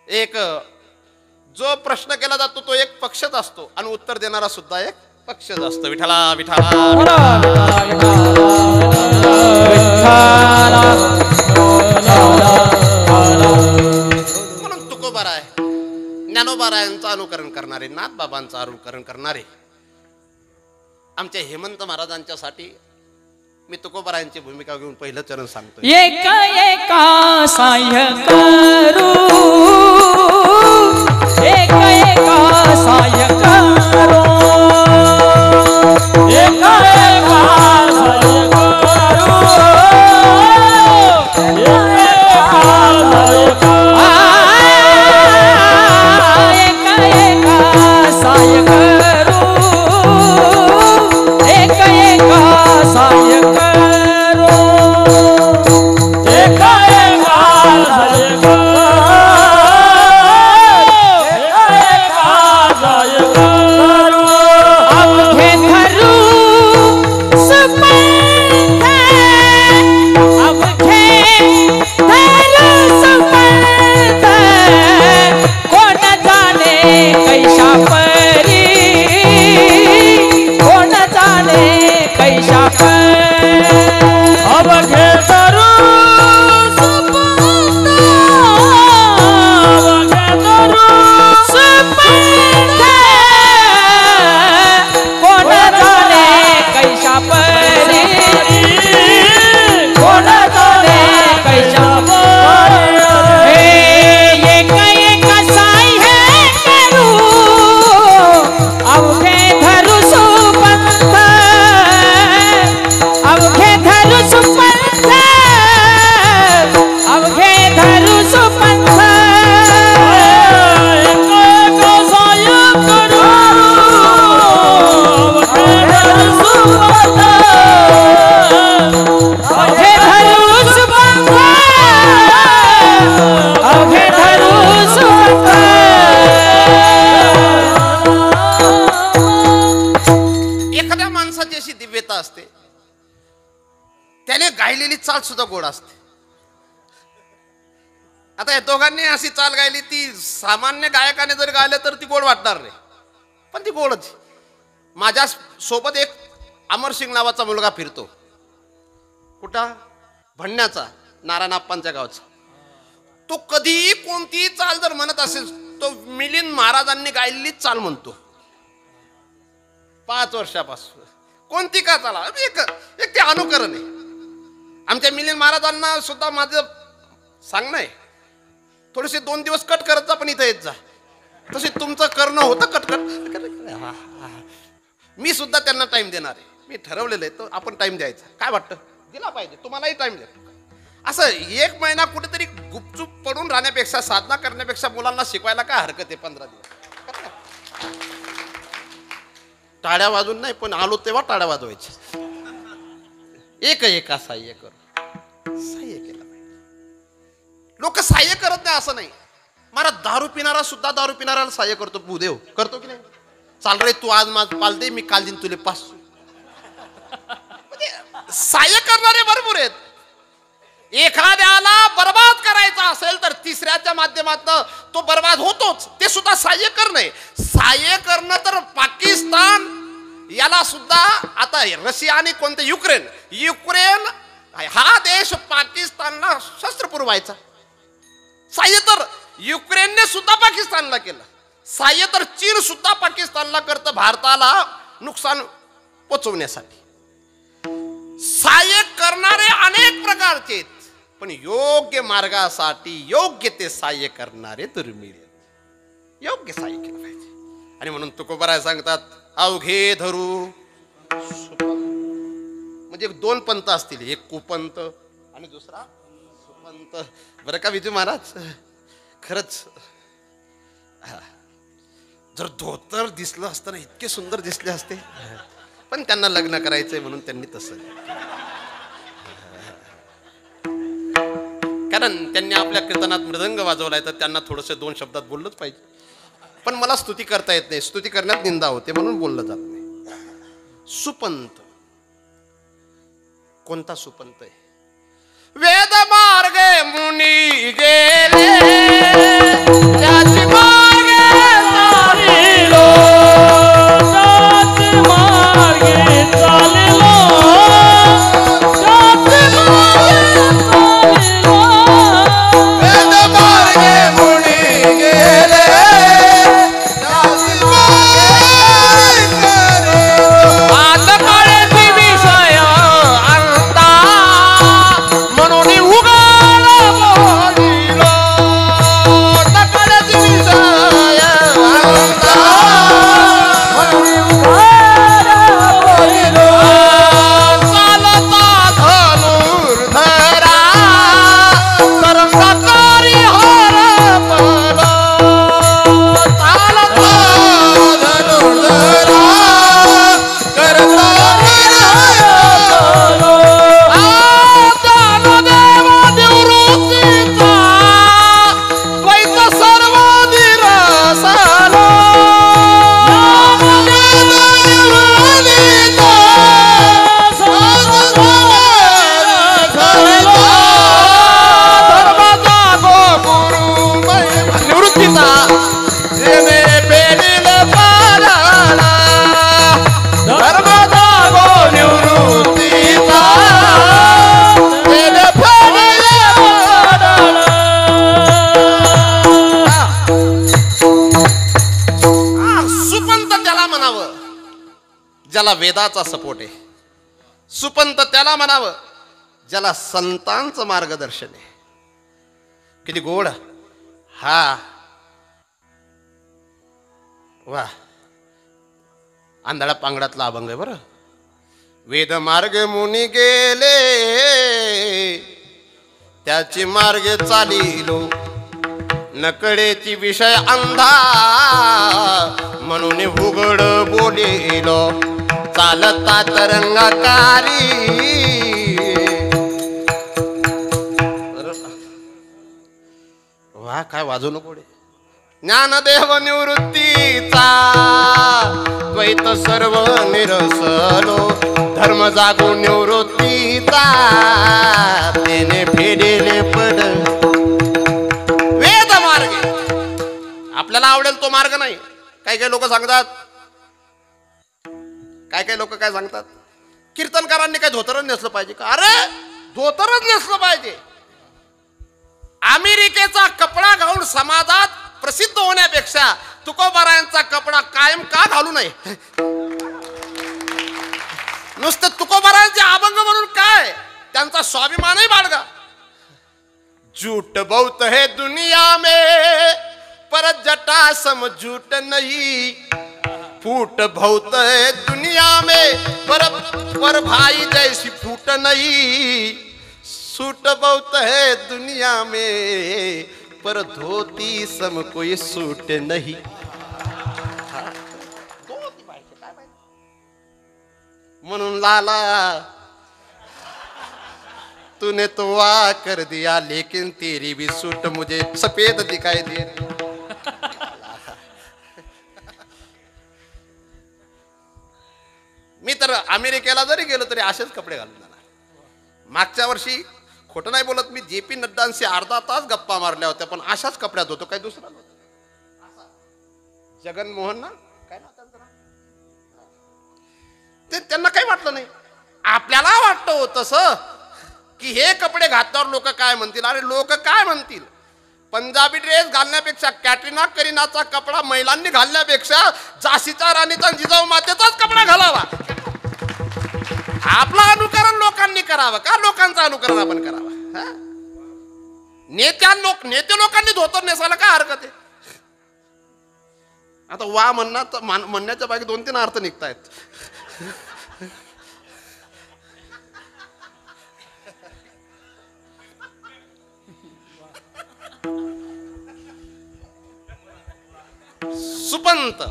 एक जो प्रश्न केला जातो तो एक पक्षच असतो आणि उत्तर देणारा सुद्धा एक पक्षच असतो. विठ्ठला विठ्ठला म्हणून तुकोबाराय, ज्ञानोबारायांचं अनुकरण करणारे, नाथबाबांचं अनुकरण करणारे आमच्या हेमंत महाराजांच्यासाठी मी तुकोबारायांची भूमिका घेऊन पहिलं चरण सांगतो. एका एका साह्य करू, एका एका साह्य करू, एका एका साह्य करू, एका एका साह्य करू, एका एका साह्य करू, एका एका साह्य करू, एका एका साह्य करू. अवघे धरू सुपंथ, अवघे धरू सुपंथ, कोण जाणे कैशा परी, कोण जाणे कैशा परी. अवघे धरू सुपंथ, अवघे धरू सुपंथ, कोण जाणे कैशा परी, कोण जाणे कैशा परी. एका एका साह्य करू, अवघे धरू सुपंथ, अवघे धरू सुपंथ, अवघे धरू सुपंथ. एका एका साह्य करू, अवघे धरू सुपंथ, अवघे धरू सुपंथ, अवघे धरू सुपंथ. एखाद्या माणसाची अशी दिव्यता असते, त्याने गायलेली चाल सुद्धा गोड असते. आता या दोघांनी अशी चाल गायली, ती सामान्य गायकाने जर गायलं तर ती गोड वाटणार नाही, पण ती गोडच. माझ्या सोबत एक अमरसिंग नावाचा मुलगा फिरतो. कुठं? भंडण्याचा, नारायणप्पांच्या गावचा. तो कधीही कोणतीही चाल जर म्हणत असेल, तो मिलिंद महाराजांनी गायलेली चाल म्हणतो. 5 वर्षापासून कोणती का चाल, एक ते अनुकरण आहे. आमच्या मिलिंद महाराजांना सुद्धा माझं सांगणं आहे, थोडेसे 2 दिवस कट करत जा, पण इथं येत जा. तसे तुमचं करणं होतं कटकट. मी सुद्धा त्यांना टाइम देणार आहे. मी ठरवलेलं आहे, तर आपण टाइम द्यायचा. काय वाटतं? दिला पाहिजे, तुम्हालाही टाइम द्या. असं 1 महिना कुठेतरी गुपचूप पडून राहण्यापेक्षा, साधना करण्यापेक्षा मुलांना शिकवायला काय हरकत आहे? 15 दिवस टाळ्या वाजून नाही, पण आलो तेव्हा टाळ्या वाजवायच्या. एक एका साह्य करू, साह्य केलं पाहिजे. लोक साह्य करत नाही असं नाही. मला दारू पिणारा सुद्धा दारू पिणाऱ्याला साह्य करतो. भूदेव करतो की नाही? चाल रे, तू आज माझ पाल दे, मी काल दिन तुले 500. साह्य करणारे भरपूर आहेत. एखाद्याला बर्बाद करायचा असेल तर तिसऱ्याच्या माध्यमातून तो बर्बाद होतोच. ते सुद्धा साह्य करणं. साह्य करणं तर पाकिस्तान याला सुद्धा, आता रशिया आणि कोणते, युक्रेन हा देश पाकिस्तानला शस्त्र पुरवायचा. साह्य तर युक्रेनने सुद्धा पाकिस्तानला केलं. साह्य तर चीन सुद्धा पाकिस्तानला करतं, भारताला नुकसान पोचवण्यासाठी. साह्य करणारे अनेक प्रकारचे आहेत, पण योग्य मार्गासाठी योग्य ते साह्य करणारे दुर्मिळ. योग्य साह्य केलं पाहिजे. आणि म्हणून तुकोबाराय सांगतात, अवघे धरू म्हणजे 2 पंथ असतील, एक कुपंथ आणि दुसरा सुपंथ. बरं का विजू महाराज, खरंच जर धोतर दिसलं असतं ना, इतके सुंदर दिसले असते, पण त्यांना लग्न करायचंय म्हणून त्यांनी तसं. कारण त्यांनी आपल्या कीर्तनात मृदंग वाजवलाय, तर त्यांना थोडंसं 2 शब्दात बोललंच पाहिजे. पण मला स्तुती करता येत नाही, स्तुती करण्यात निंदा होते, म्हणून बोललं जात नाही. सुपंथ कोणता सुपंथ आहे? वेद मार्गे मुनी गेले, त्याची मार्गे चालिलो, त्याची मार्गे चालिलो, त्याची मार्गे चालिलो. वेद मार्गे मुनी गेले, त्याची मार्गे चालिलो. म्हणावं ज्याला वेदाचा सपोर्ट आहे, सुपंत त्याला म्हणावं ज्याला संतांचं मार्गदर्शन आहे. किती गोड हा वा. आंधळा पांगडातला अभंग आहे बरं. वेद मार्ग मुनी गेले त्याची मार्गे चालिलो, नकळेची विषय अंधा म्हणून उघड बोलिलो, चालता तरंगाकारी वा. काय वाजू नको रे. ज्ञानदेव निवृत्तीचा द्वैत सर्व निरसलो, धर्म जागू निवृत्तीचा तेने फेडेले पड. वेद मार्ग आपल्याला आवडेल तो मार्ग नाही. काही काही लोक सांगतात, काही लोक काय सांगतात, कीर्तनकारांनी काय धोतरच नेसलं पाहिजे का? अरे धोतरच नेसलं पाहिजे. अमेरिकेचा कपडा घालून समाजात प्रसिद्ध होण्यापेक्षा तुकोबारायांचा कपडा कायम का घालू नये? नुसतं तुकोबारायांचे अभंग म्हणून काय, त्यांचा स्वाभिमानही बाळगा. झूठ बहुत है दुनिया में पर जटा सम झूठ नहीं, फूट बहुत है दुनिया में पर भाई जैसी फूट नहीं, सूट बहुत है दुनिया में पर धोती सम कोई सूट नहीं. म्हणून लाला तूने तो वाह कर दिया लेकिन तेरी भी सूट मुझे सफेद दिखाई दे रही. मी तर अमेरिकेला जरी गेलो तरी असेच कपडे घालून जाणार. मागच्या वर्षी खोटं नाही बोलत मी जे पी नड्डांशी अर्धा तास गप्पा मारल्या होत्या, पण अशाच कपड्यात होतो. काही दुसरा नव्हता. जगनमोहन ना काय ना त्यांचं नाव, ते त्यांना काही वाटलं नाही. आपल्याला वाटतं तसं की हे कपडे घातल्यावर लोक काय म्हणतील. अरे लोक काय म्हणतील, पंजाबी ड्रेस घालण्यापेक्षा कॅटरीना करीनाचा कपडा महिलांनी घालण्यापेक्षा झाशीच्या राणीचा जिजाऊ मातेचाच कपडा घालावा. आपलं अनुकरण लोकांनी करावं का लोकांचं अनुकरण आपण करावं? नेते लोकांनी धोतर नेसायला काय हरकत आहे? आता वा म्हणण्याच्या बाकी 2-3 अर्थ निघतायत. सुपंत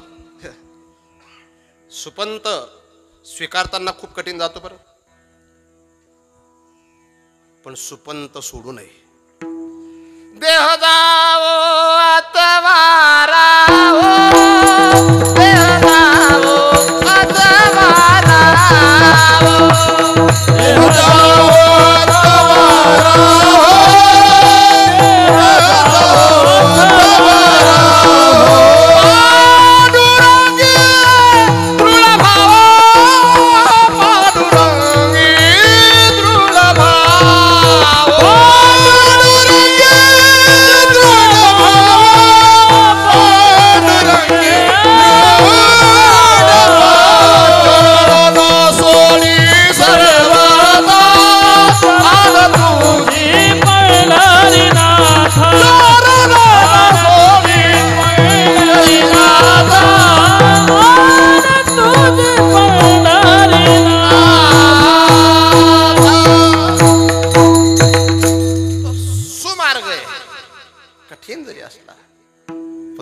सुपंत स्वीकारताना खूप कठीण जातो बरं, पण सुपंत सोडू नये. देह जावो अथवा रावो, देह जावो अथवा रावो, देह जावो अथवा रावो,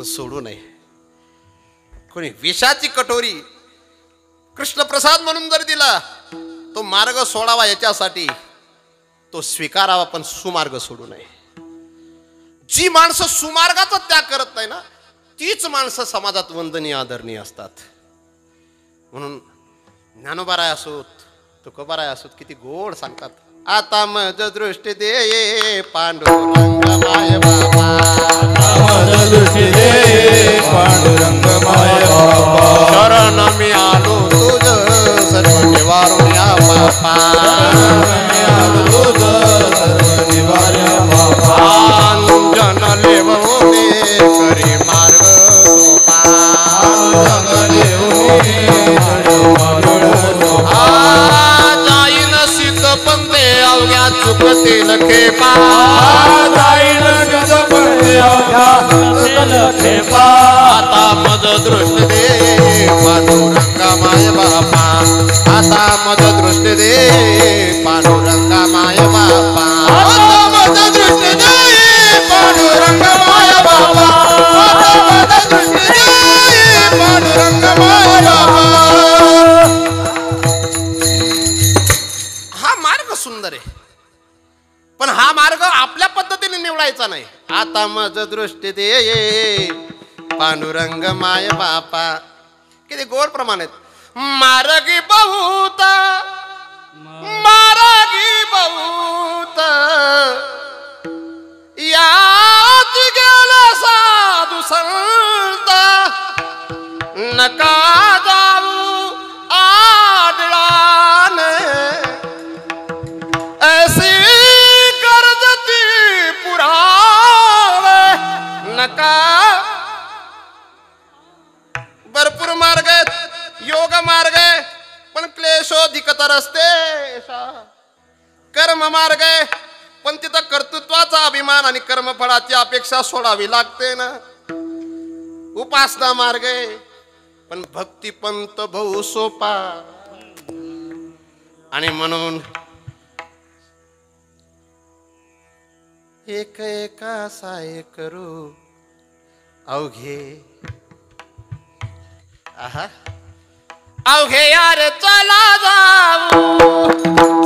सोडू नये. कोणी विषाची कटोरी कृष्णप्रसाद म्हणून जर दिला, तो मार्ग सोडावा याच्यासाठी तो स्वीकारावा, पण सुमार्ग सोडू नये. जी माणसं सुमार्गाचा त्याग करत नाही ना, तीच माणसं समाजात वंदनीय आदरणीय असतात. म्हणून ज्ञानोबाराय असोत तुकोबाराय असोत किती गोड सांगतात. आता मज दृष्टी दे पांडुरंग माय बाबा, मज दृष्टी दे पांडुरंग माय बाबा, शरण मी आलो तुझ सर्व निवारून या बापा, सर्व निवार्य बाबा, जन लेवले करी मार्ग सोपा, जन लेवले पांडुरंग माय बापा. किती गोड प्रमाण आहेत. मार्गी बहुत मार्गी बहुत यात गेला साधू संत नका जाऊ आडळाने ऐसी कर्जती पुरावे नका. भरपूर मार्ग आहेत, योग मार्ग आहे, पण क्लेशोधिकतर असते. कर्म मार्ग आहे, पण तिथं कर्तृत्वाचा अभिमान आणि कर्मफळाची अपेक्षा सोडावी लागते ना. उपासना मार्ग आहे, पण भक्तिपंत भाऊ सोपा. आणि म्हणून एक एका साय करू अवघे. आहा अवघे यार चला जाऊ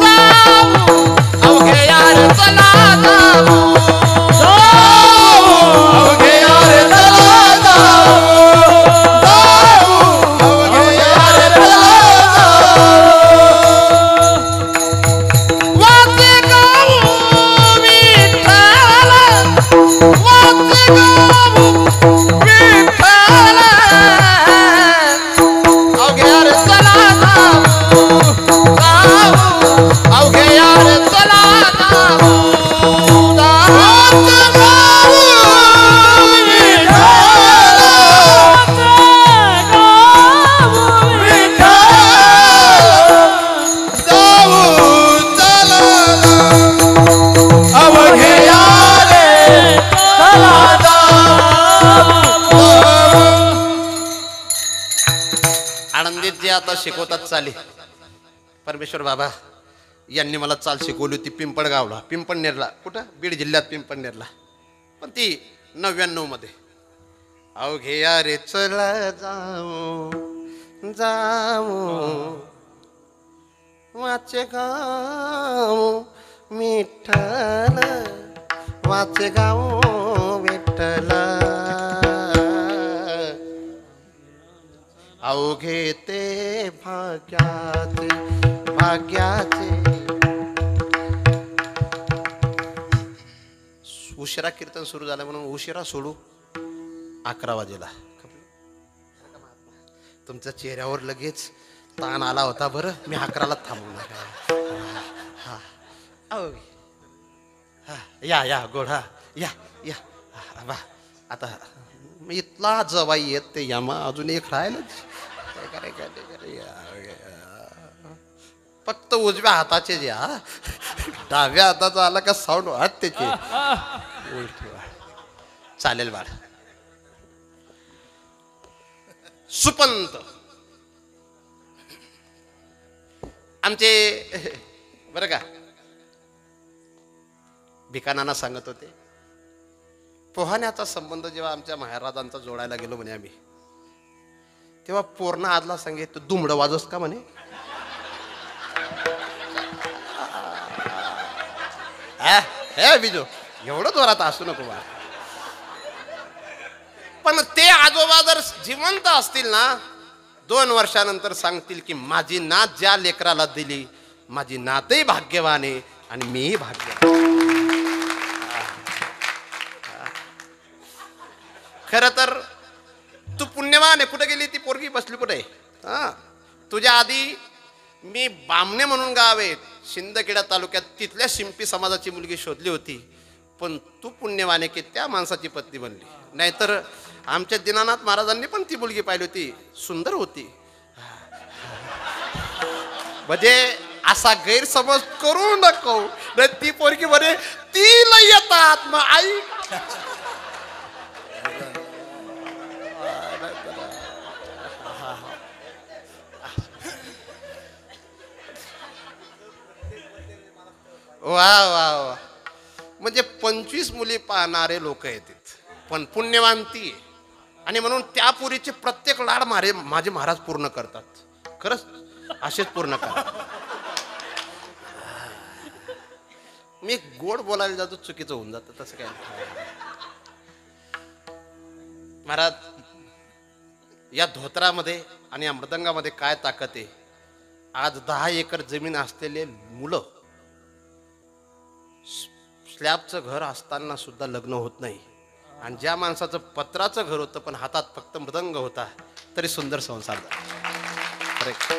जाऊ अवघे यार चला जाऊ अवघे यार चला जाऊ अवघे यार चला वाचे गाऊ विठ्ठल वाचे गाऊ विठ्ठल अवघे यार चला जाऊ जाऊ अवघे यार चला जाऊ वाचे गाऊ अवघे यार आनंदीत जे आता शिकवतात चाली परमेश्वर बाबा यांनी मला चाल शिकवली होती पिंपळगावला, पिंपळनेरला. कुठं? बीड जिल्ह्यात पिंपळनेरला, पण ती 99 मध्ये. अवघे यारे चला जाऊ जाऊ वाचे गाऊ विठ्ठल वाचे गाऊ विठ्ठल अवघे ते भाग्याचे भाग्याचे. उशिरा कीर्तन सुरू झालं म्हणून उशिरा सोडू 11 वाजेला. तुमच्या चेहऱ्यावर लगेच ताण आला होता. बरं मी 11ला थांबवणार. हा अवघे या या गोड हा या या बा. आता इथला जवाई येत ते या मग अजून एक राहिलं. फक्त उजव्या हाताचे जे हा डाव्या हाताचा आला का साऊंड वाट त्याचे चालेल बाळ. सुपंत आमचे बरं का भिकानाना सांगत होते पोहाण्याचा संबंध जेव्हा आमच्या महाराजांचा जोडायला गेलो म्हणे आम्ही, तेव्हा पूर्ण आदला सांगितलं दुमडं वाजवस का म्हणे. हे बिजो एवढं जोरात असू नको बा. पण ते आजोबा जर जिवंत असतील ना 2 वर्षानंतर सांगतील की माझी नात ज्या लेकराला दिली माझी नातही भाग्यवान आहे आणि मीही भाग्यवान. खर तर तू पुण्यवान आहे. कुठे गेली ती पोरगी बसली कुठे? हा तुझ्या आधी मी बामणे म्हणून गाव आहे शिंदखेडा तालुक्यात, तिथल्या शिंपी समाजाची मुलगी शोधली होती. पण तू पुण्यवान आहे की त्या माणसाची पत्नी बनली. नाहीतर आमच्या दीनानाथ महाराजांनी पण ती मुलगी पाहिली होती, सुंदर होती. म्हणजे असा गैरसमज करू नको. ती पोरगी म्हणे तिला येतात मग आई. वा वा वा. म्हणजे 25 मुली पाहणारे लोक येतात पण पुण्यवांती. आणि म्हणून त्या पुरीचे प्रत्येक लाड माझे महाराज पूर्ण करतात. खरंच असेच पूर्ण करतात. मी गोड बोलायला जातो चुकीचं होऊन जातं. तसं काय महाराज या धोत्रामध्ये आणि या मृदंगामध्ये काय ताकद आहे. आज 10 एकर जमीन असलेले मुलं स्लॅबचं घर असताना सुद्धा लग्न होत नाही. आणि ज्या माणसाचं पत्राचं घर होतं पण हातात फक्त मृदंग होता तरी सुंदर संसार झाला. Correct.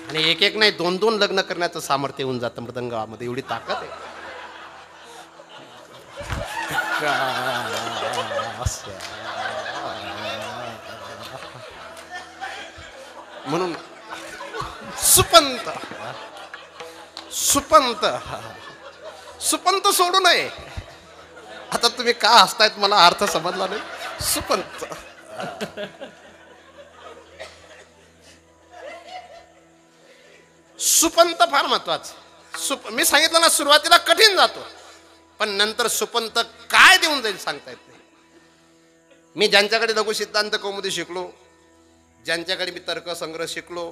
आणि एक एक नाही 2-2 लग्न करण्याचं सामर्थ्य येऊन जातं मृदंगामध्ये. एवढी ताकद आहे. म्हणून सुपंत सुपंत सुपंत सोडू नये. आता तुम्ही का हसतायत मला अर्थ समजला नाही. सुपंत सुपंत फार महत्वाचं. मी सांगितलं ना सुरुवातीला कठीण जातो पण नंतर सुपंत काय देऊन जाईल सांगता येत नाही. मी ज्यांच्याकडे लघु सिद्धांत कौमुदी शिकलो, ज्यांच्याकडे मी तर्कसंग्रह शिकलो,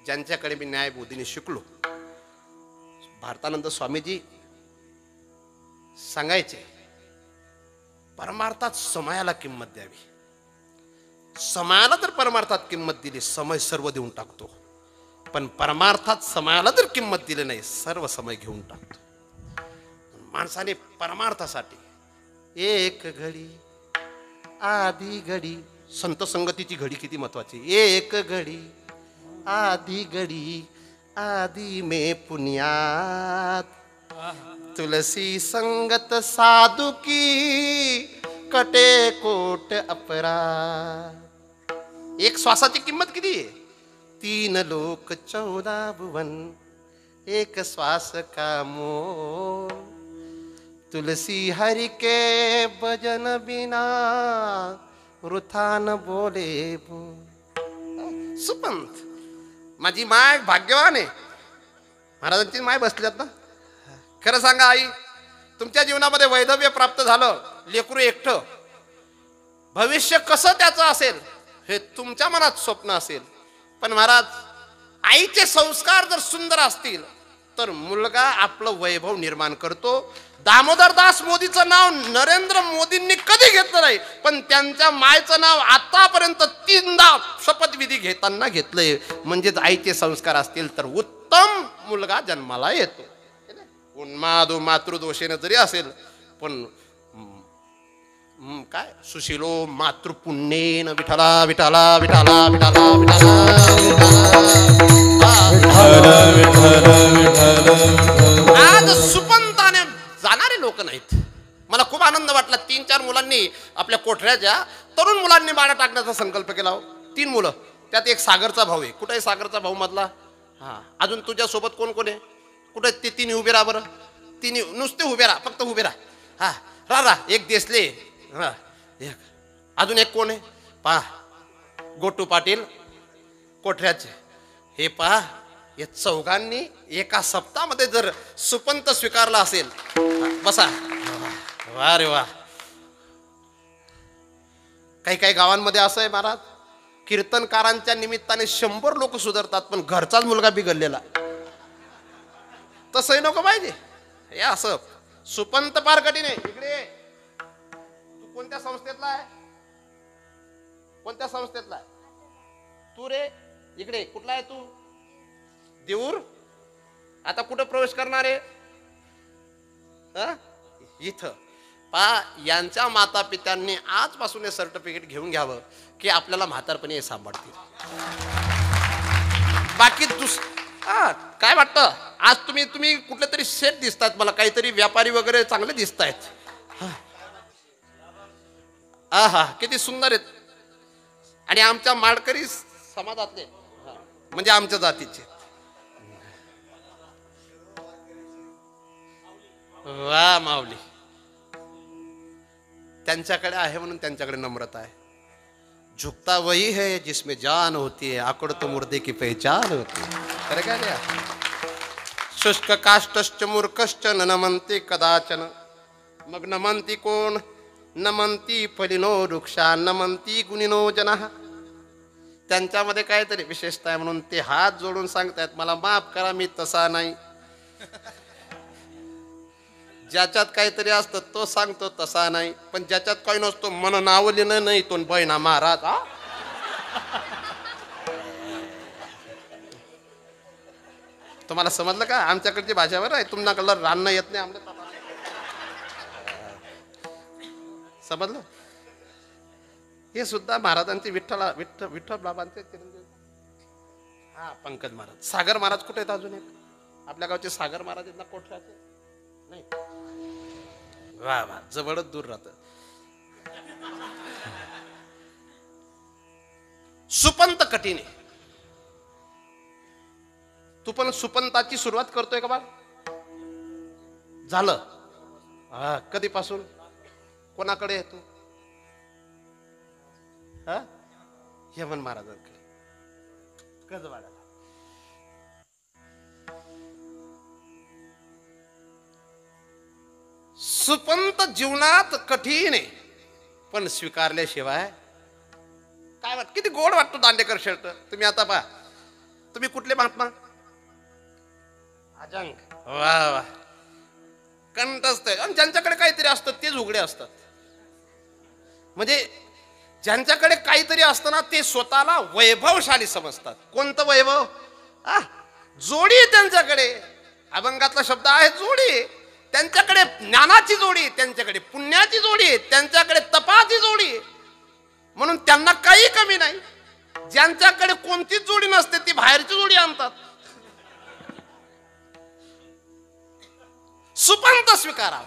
ज्यांच्याकडे मी न्यायबोधिनी शिकलो, भारतानंद स्वामीजी सांगायचे परमार्थात समयाला किंमत द्यावी. समयाला जर परमार्थात किंमत दिली समय सर्व देऊन टाकतो. पण परमार्थात समयाला जर किंमत दिली नाही सर्व समय घेऊन टाकतो. माणसाने परमार्थासाठी एक घडी आधी घडी, संत संगतीची घडी किती महत्वाची. एक घडी आधी घडी आधी में पुण्यात, तुलसी संगत साधु की कटे कोट अपराध. एक श्वासाची किंमत किती आहे. 3 लोक 14 भुवन एक श्वास का मोल, तुलसी हरि के भजन बिना वृथा न बोले बोल. सुपंत माझी माय भाग्यवान आहे. महाराजांची माय बसल्यात ना. खरं सांगा आई, तुमच्या जीवनामध्ये वैधव्य प्राप्त झालं, लेकरू एकटं, भविष्य कसं त्याचं असेल हे तुमच्या मनात स्वप्न असेल. पण महाराज आईचे संस्कार जर सुंदर असतील तर मुलगा आपलं वैभव निर्माण करतो. दामोदरदास मोदीचं नाव नरेंद्र मोदींनी कधी घेतलं नाही पण त्यांच्या मायचं नाव आतापर्यंत 3दा शपथविधी घेताना घेतलंय. म्हणजेच आईचे संस्कार असतील तर उत्तम मुलगा जन्माला येतो. उन्माद मातृदोषेने जरी असेल पण काय सुशीलो मातृपुण्येन विठला विठला विठला विठला विठला. आज सुपंताने जाणारे लोक नाहीत. मला खूप आनंद वाटला. 3-4 मुलांनी आपल्या कोठऱ्याच्या तरुण मुलांनी बाळा टाकण्याचा संकल्प केला. 3 मुलं, त्यात एक सागरचा भाऊ आहे. कुठे आहे सागरचा भाऊ मधला. हा अजून तुझ्या सोबत कोण कोण आहे. कुठे ते 3 उभे राहा बरं. 3 नुसते उभे राहा, फक्त उभे राहा. हा रा एक देसले. हा एक अजून एक कोण आहे पहा. गोटू पाटील कोठऱ्याचे. हे पहा या चौघांनी एका सप्ताहामध्ये जर सुपंत स्वीकारला असेल. बसा. वा रे वा. काही काही गावांमध्ये असं आहे महाराज, कीर्तनकारांच्या निमित्ताने 100 लोक सुधारतात पण घरचाच मुलगा बिघडलेला. तसंही नको पाहिजे. हे असं सुपंत फार कठीण आहे. इकडे तू कोणत्या संस्थेतला आहे. कोणत्या संस्थेतला आहे तू रे. इकडे कुठला आहे तू. देऊर. आता कुठं प्रवेश करणार आहे. इथं पा यांच्या माता पित्यांनी आजपासून हे सर्टिफिकेट घेऊन घ्यावं की आपल्याला म्हातारपणी हे सांभाळतील. बाकी काय वाटतं आज तुम्ही कुठले तरी शेठ दिसतात मला, काहीतरी व्यापारी वगैरे चांगले दिसत आहेत. हा किती सुंदर आहेत. आणि आमच्या माळकरी समाजातले म्हणजे आमच्या जातीचे. वा माऊली. त्यांच्याकडे आहे म्हणून त्यांच्याकडे नम्रता आहे. झुकता वही है जिसमें जान होती है, आकड़ तो मुर्दे की पहचान होती है. खरं काय द्या. शुष्क काष्टश्च मूर्खश्च न नमन्ते कदाचन. मग नमन्ती कोण. नमन्ती फलिनो वृक्षा नमन्ती गुणिनो जनः. त्यांच्यामध्ये काहीतरी विशेषता आहे म्हणून ते हात जोडून सांगतायत मला माफ करा मी तसा नाही. ज्याच्यात काहीतरी असतं तो सांगतो तसा नाही. पण ज्याच्यात काही नसतो मन नावलेलं नाही तो बहिणा महाराज. तुम्हाला समजलं का? आमच्याकडची भाषा बरं आहे, तुमच्याकडलं रान येत नाही आमच्या तापाला. समजलं? हे सुद्धा महाराजांचे विठ्ठल बाबांचे चिरंजीव. हा पंकज महाराज. सागर महाराज कुठे आहेत अजून एक? आपल्या गावचे सागर महाराज आहेत ना कोठऱ्याचे? नाही. वा वा, जवळच दूर राहत. सुपंत कठीण आहे. तू पण सुपंताची सुरुवात करतोय का बा? झालं? हा, कधीपासून? कोणाकडे आहे तू? हा, यमन महाराजांकडे. गजवाड्याला. सुपंत जीवनात कठीण आहे, पण स्वीकारल्याशिवाय काय वाटत? किती गोड वाटतो दांडेकर शर्ट. तुम्ही आता पहा, तुम्ही कुठले महात्मा? अजंग. वा वा, कंठस्थ आहे. आणि ज्यांच्याकडे काहीतरी असतं तेच उघडे असतात. म्हणजे ज्यांच्याकडे काहीतरी असतं ना, ते स्वतःला वैभवशाली समजतात. कोणतं वैभव? जोडी त्यांच्याकडे. अभंगातला शब्द आहे जोडी. त्यांच्याकडे ज्ञानाची जोडी, त्यांच्याकडे पुण्याची जोडी, त्यांच्याकडे तपाची जोडी. म्हणून त्यांना काही कमी नाही. ज्यांच्याकडे कोणतीच जोडी नसते ती बाहेरची जोडी आणतात. सुपंत स्वीकारावा.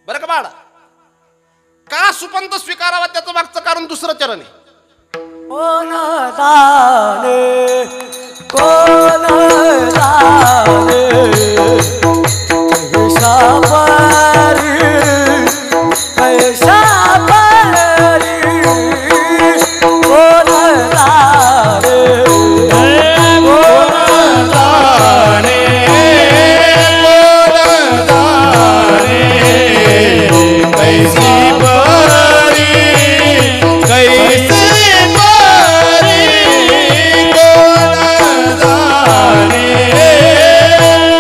बरं का बाळा? का सुपंत स्वीकारावा त्याचं मागचं कारण दुसरं चरण आहे. कोण जाणे, कोण जाणे, पैसा परी, पैसा परी, कोण जाणे, कोण जाणे, कोण जाणे, पैसा परी, कैसे परी, कोण जाणे,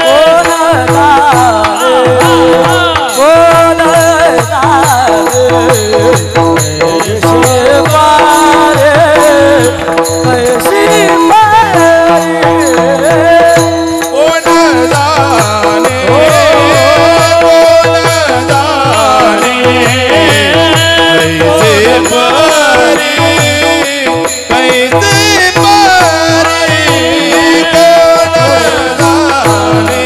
कोण जाणे, कोण जाणे, कैसे पारे, कैसे पारे, कोण जाणे, कोण जाणे, कैसे पारे, कैसे पारे, कोण जाणे.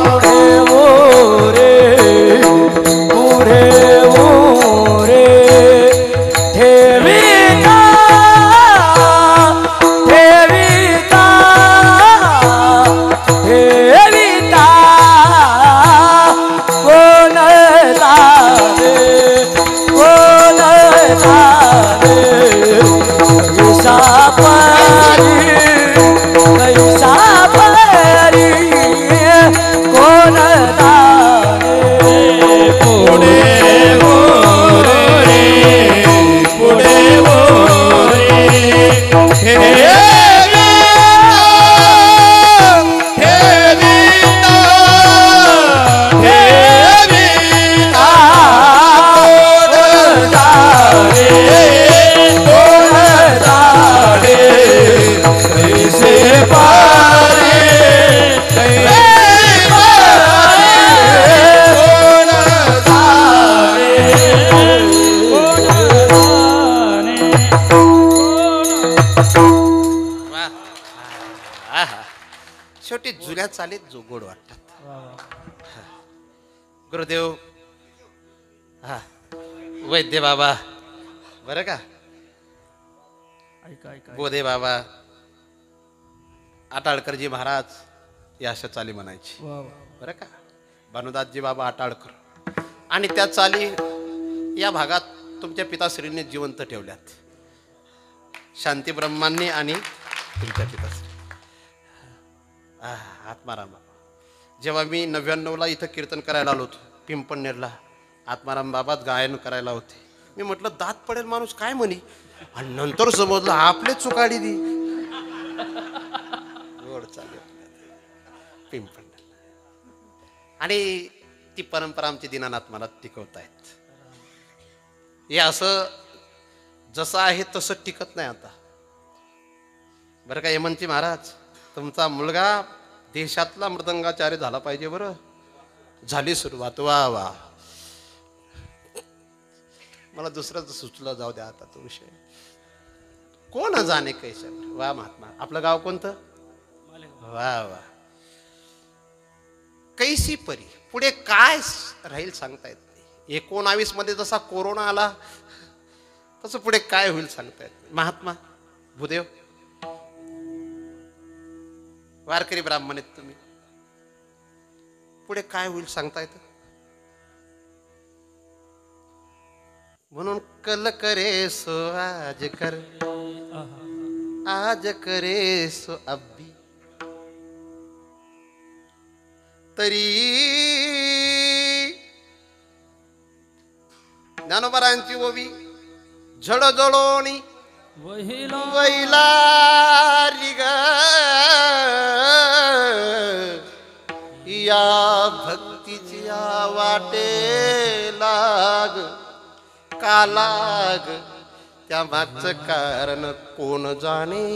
पुढे ओ रे, पुढे ओ रे, ठेविता, ठेविता, ठेविता, कोण जाणे, कोण जाणे, कैसा परी, कैसा परी, कोण जाणे. पुढे हो रे, पुढे हो रे, ठेविता, ठेविता, ठेविता, कोण जाणे, कोण जाणे, कैसे पारे, कैसे पारे, कोण जाणे, वा. आहा. शेवटी जुन्या चालीत जो गोड वाटतात. गुरुदेव, हा, वैद्य बाबा, बरं का, बोधे बाबा, आटाळकरजी महाराज, या अशा चाली म्हणायची. बरं का, भानुदासजी बाबा आटाळकर. आणि त्या चाली या भागात तुमच्या पिताश्रींनी जिवंत ठेवल्यात. शांती ब्रह्मांनी आणि तुमच्या पिताश्री. आत्माराम बाबा. जेव्हा मी 99ला इथं कीर्तन करायला आलो होतो पिंपणनेरला, आत्माराम बाबाच गायन करायला होते. मी म्हटलं दात पडेल माणूस काय म्हणी, आणि नंतर समजलं आपले चुकाडी दी. गोड चालेल पिंपणनेर. आणि ती परंपरा आमची दीनानाथ मला टिकवतायत. हे असं जसं आहे तसं टिकत नाही आता. बरं का हेमंतजी महाराज, तुमचा मुलगा देशातला मृदंगाचार्य झाला पाहिजे. बरं झाली सुरुवात. वा वा. मला दुसरंच सुचलं, जाऊ द्या आता तो विषय. कोण जाणे कैसे. वा महात्मा. आपलं गाव कोणतं. वा वा. कैसी परी. पुढे काय राहील सांगता येत नाही. 19 मध्ये जसा कोरोना आला तसं पुढे काय होईल सांगता येत नाही. महात्मा भूदेव, वारकरी ब्राह्मण आहेत तुम्ही, पुढे काय होईल सांगता येतं. म्हणून कल करे सो आज कर, आज करे सो अब्बी. तरी ज्ञानोबारांची ओवी झडजडोणी वैला रिग या भक्तीची वाटे लाग का लाग. त्या मागचं कारण कोण जाणे.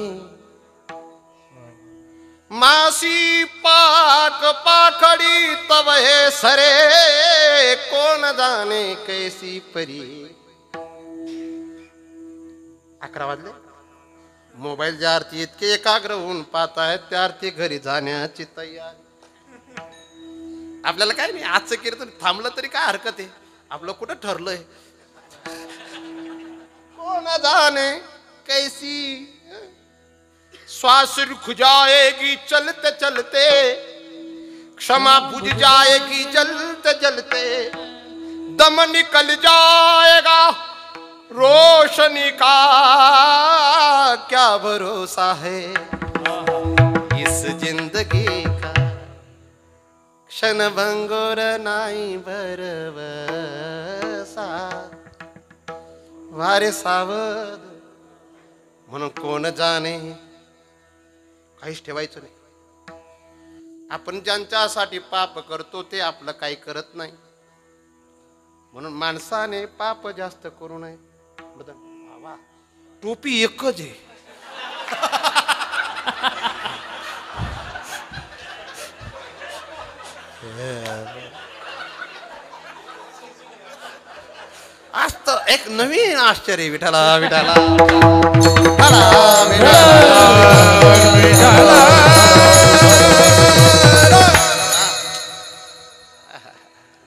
मासी पाक पाखडी तव हे सरे, कोण जाणे कैसी परी. 11 वाजले. मोबाईल ज्या अर्थी इतके एकाग्र होऊन पाहतायत त्या अर्थी घरी जाण्याची तयारी. आपल्याला काय नाही, आजचं कीर्तन थांबलं तरी काय हरकत आहे. आपलं कुठं ठरलंय. कोण जाणे कैसी. श्वास रुक जाएगी चलते चलते, क्षमा बुझ जाएगी जलते जलते, दम निकल जाएगा रोशनी का क्या भरोसा है. इस जिंदगी का क्षण भंगुर नाही भरवसा. वारे सावध. म्हणून कोण जाणे. काहीच ठेवायचं नाही. आपण ज्यांच्यासाठी पाप करतो ते आपलं काही करत नाही. म्हणून माणसाने पाप जास्त करू नये. बाबा टोपी एकच आहे. आज तर एक नवीन आश्चर्य. विठाला विठाला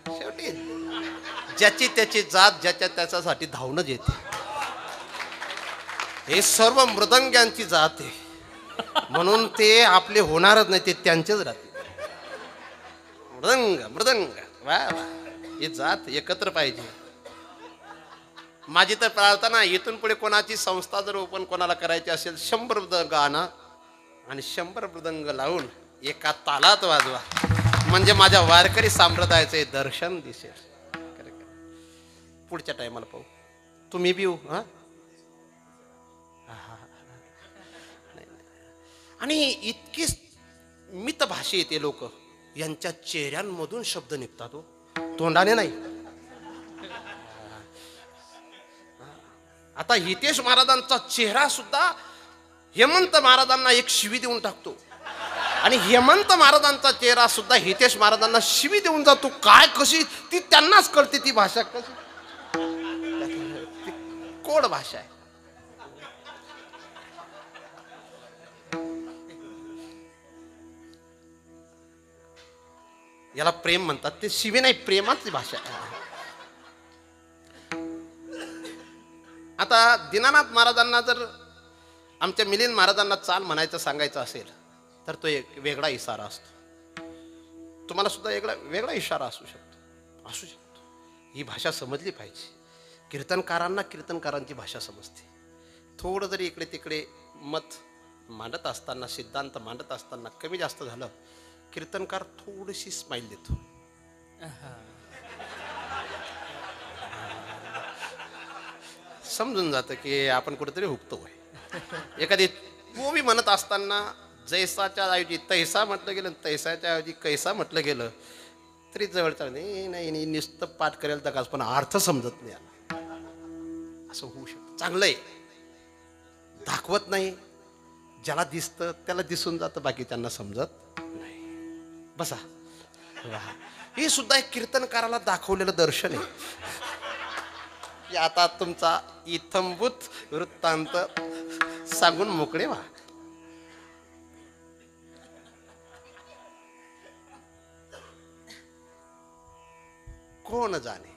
शेवटी ज्याची त्याची जात ज्याच्या त्याच्यासाठी धावूनच येते. हे सर्व मृदंग्यांची जात आहे. म्हणून ते आपले होणारच नाही, ते त्यांचेच राहते. मृदंग मृदंग वा वा. हे जात एकत्र पाहिजे. माझी तर प्रार्थना, इथून पुढे कोणाची संस्था जर ओपन कोणाला करायची असेल, 100 मृदंग आणा आणि 100 मृदंग लावून एका तालात वाजवा. म्हणजे माझ्या वारकरी संप्रदायाचे दर्शन दिसेल. पुढच्या टायमाला पाहू. तुम्ही बी येऊ. हा. आणि इतकी मित भाषे येते. लोक यांच्या चेहऱ्यांमधून शब्द निघतात. तोंडाने नाही. आता हितेश महाराजांचा चेहरा सुद्धा हेमंत महाराजांना एक शिवी देऊन टाकतो. आणि हेमंत महाराजांचा चेहरा सुद्धा हितेश महाराजांना शिवी देऊन जातो. काय कशी ती त्यांनाच कळते. ती भाषा कशी ती कोड भाषा आहे. याला प्रेम म्हणतात. ते शिवी नाही, प्रेमाची भाषा आहे. आता दीनानाथ महाराजांना जर आमच्या मिलिंद महाराजांना चाल म्हणायचं सांगायचं असेल तर तो एक वेगळा इशारा असतो. तुम्हाला सुद्धा वेगळा इशारा असू शकतो. ही भाषा समजली पाहिजे. कीर्तनकारांना कीर्तनकारांची भाषा समजते. थोडं जरी इकडे तिकडे मत मांडत असताना, सिद्धांत मांडत असताना कमी जास्त झालं, कीर्तनकार थोडीशी स्माईल देतो. समजून जातं की आपण कुठेतरी हुकतोय. एखादी ओवी म्हणत असताना जैसाच्या ऐवजी तैसा म्हटलं गेलं, तैसाच्या ऐवजी कैसा म्हटलं गेलं तरी जवळचा नाही नुसतं पाठ करेल तर पण अर्थ समजत नाही. असं होऊ शकतं. चांगलं आहे, दाखवत नाही. ज्याला दिसतं त्याला दिसून जातं, बाकीच्यांना समजत नाही. बसा. हे सुद्धा एक कीर्तनकाराला दाखवलेलं दर्शन आहे की आता तुमचा इत्थंभूत वृत्तांत सांगून मोकळे व्हा. कोण जाणे.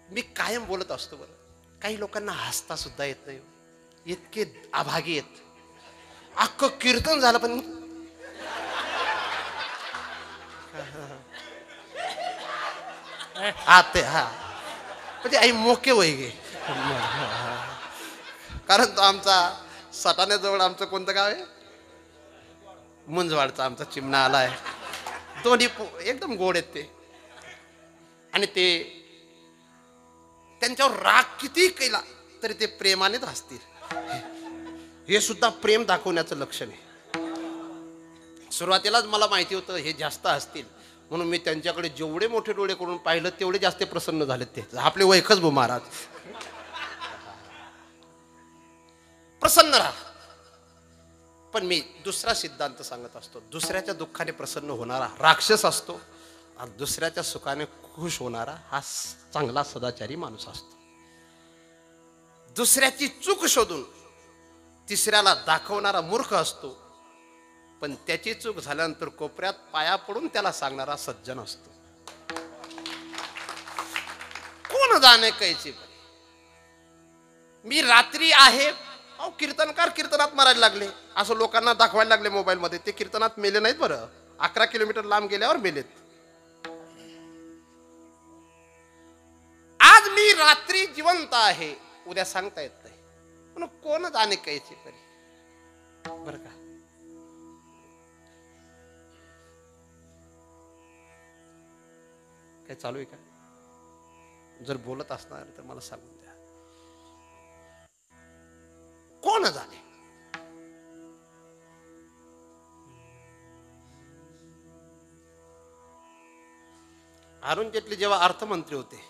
मी कायम बोलत असतो बरं, काही लोकांना हसता सुद्धा येत नाही, इतके अभागी आहेत. अख्खं कीर्तन झालं पण आते हा म्हणजे आई मोके वय गे. कारण तो आमचा सटाण्याजवळ आमचं कोणतं गाव आहे, मुंजवाडचा आमचा चिमणा आलाय. दोन्ही एकदम गोड आहेत ते. आणि ते त्यांच्यावर राग किती केला तरी ते प्रेमानेच असतील. हे सुद्धा प्रेम दाखवण्याचं लक्षण आहे. सुरुवातीलाच मला माहिती होतं हे जास्त असतील, म्हणून मी त्यांच्याकडे जेवढे मोठे डोळे करून पाहिलं तेवढे जास्त प्रसन्न झालेत. ते आपले वैखच भो महाराज. प्रसन्न राहा. पण मी दुसरा सिद्धांत सांगत असतो, दुसऱ्याच्या दुःखाने प्रसन्न होणारा राक्षस असतो आणि दुसऱ्याच्या सुखाने खुश होणारा हा चांगला सदाचारी माणूस असतो. दुसऱ्याची चूक शोधून तिसऱ्याला दाखवणारा मूर्ख असतो, पण त्याची चूक झाल्यानंतर कोपऱ्यात पाया पडून त्याला सांगणारा सज्जन असतो. कोण जाणे कैची. मी रात्री आहे, अहो कीर्तनकार कीर्तनात मारायला लागले असं लोकांना दाखवायला लागले मोबाईल मध्ये. ते कीर्तनात मेले नाहीत बरं, 11 किलोमीटर लांब गेल्यावर मेलेत. आज मी रात्री जिवंत आहे, उद्या सांगता येत नाही, म्हणून कोण जाणे कैची तरी. बर का. काय चालू आहे का. जर बोलत असणार तर मला सांगून द्या. कोण जाणे. अरुण जेटली जेव्हा अर्थमंत्री होते,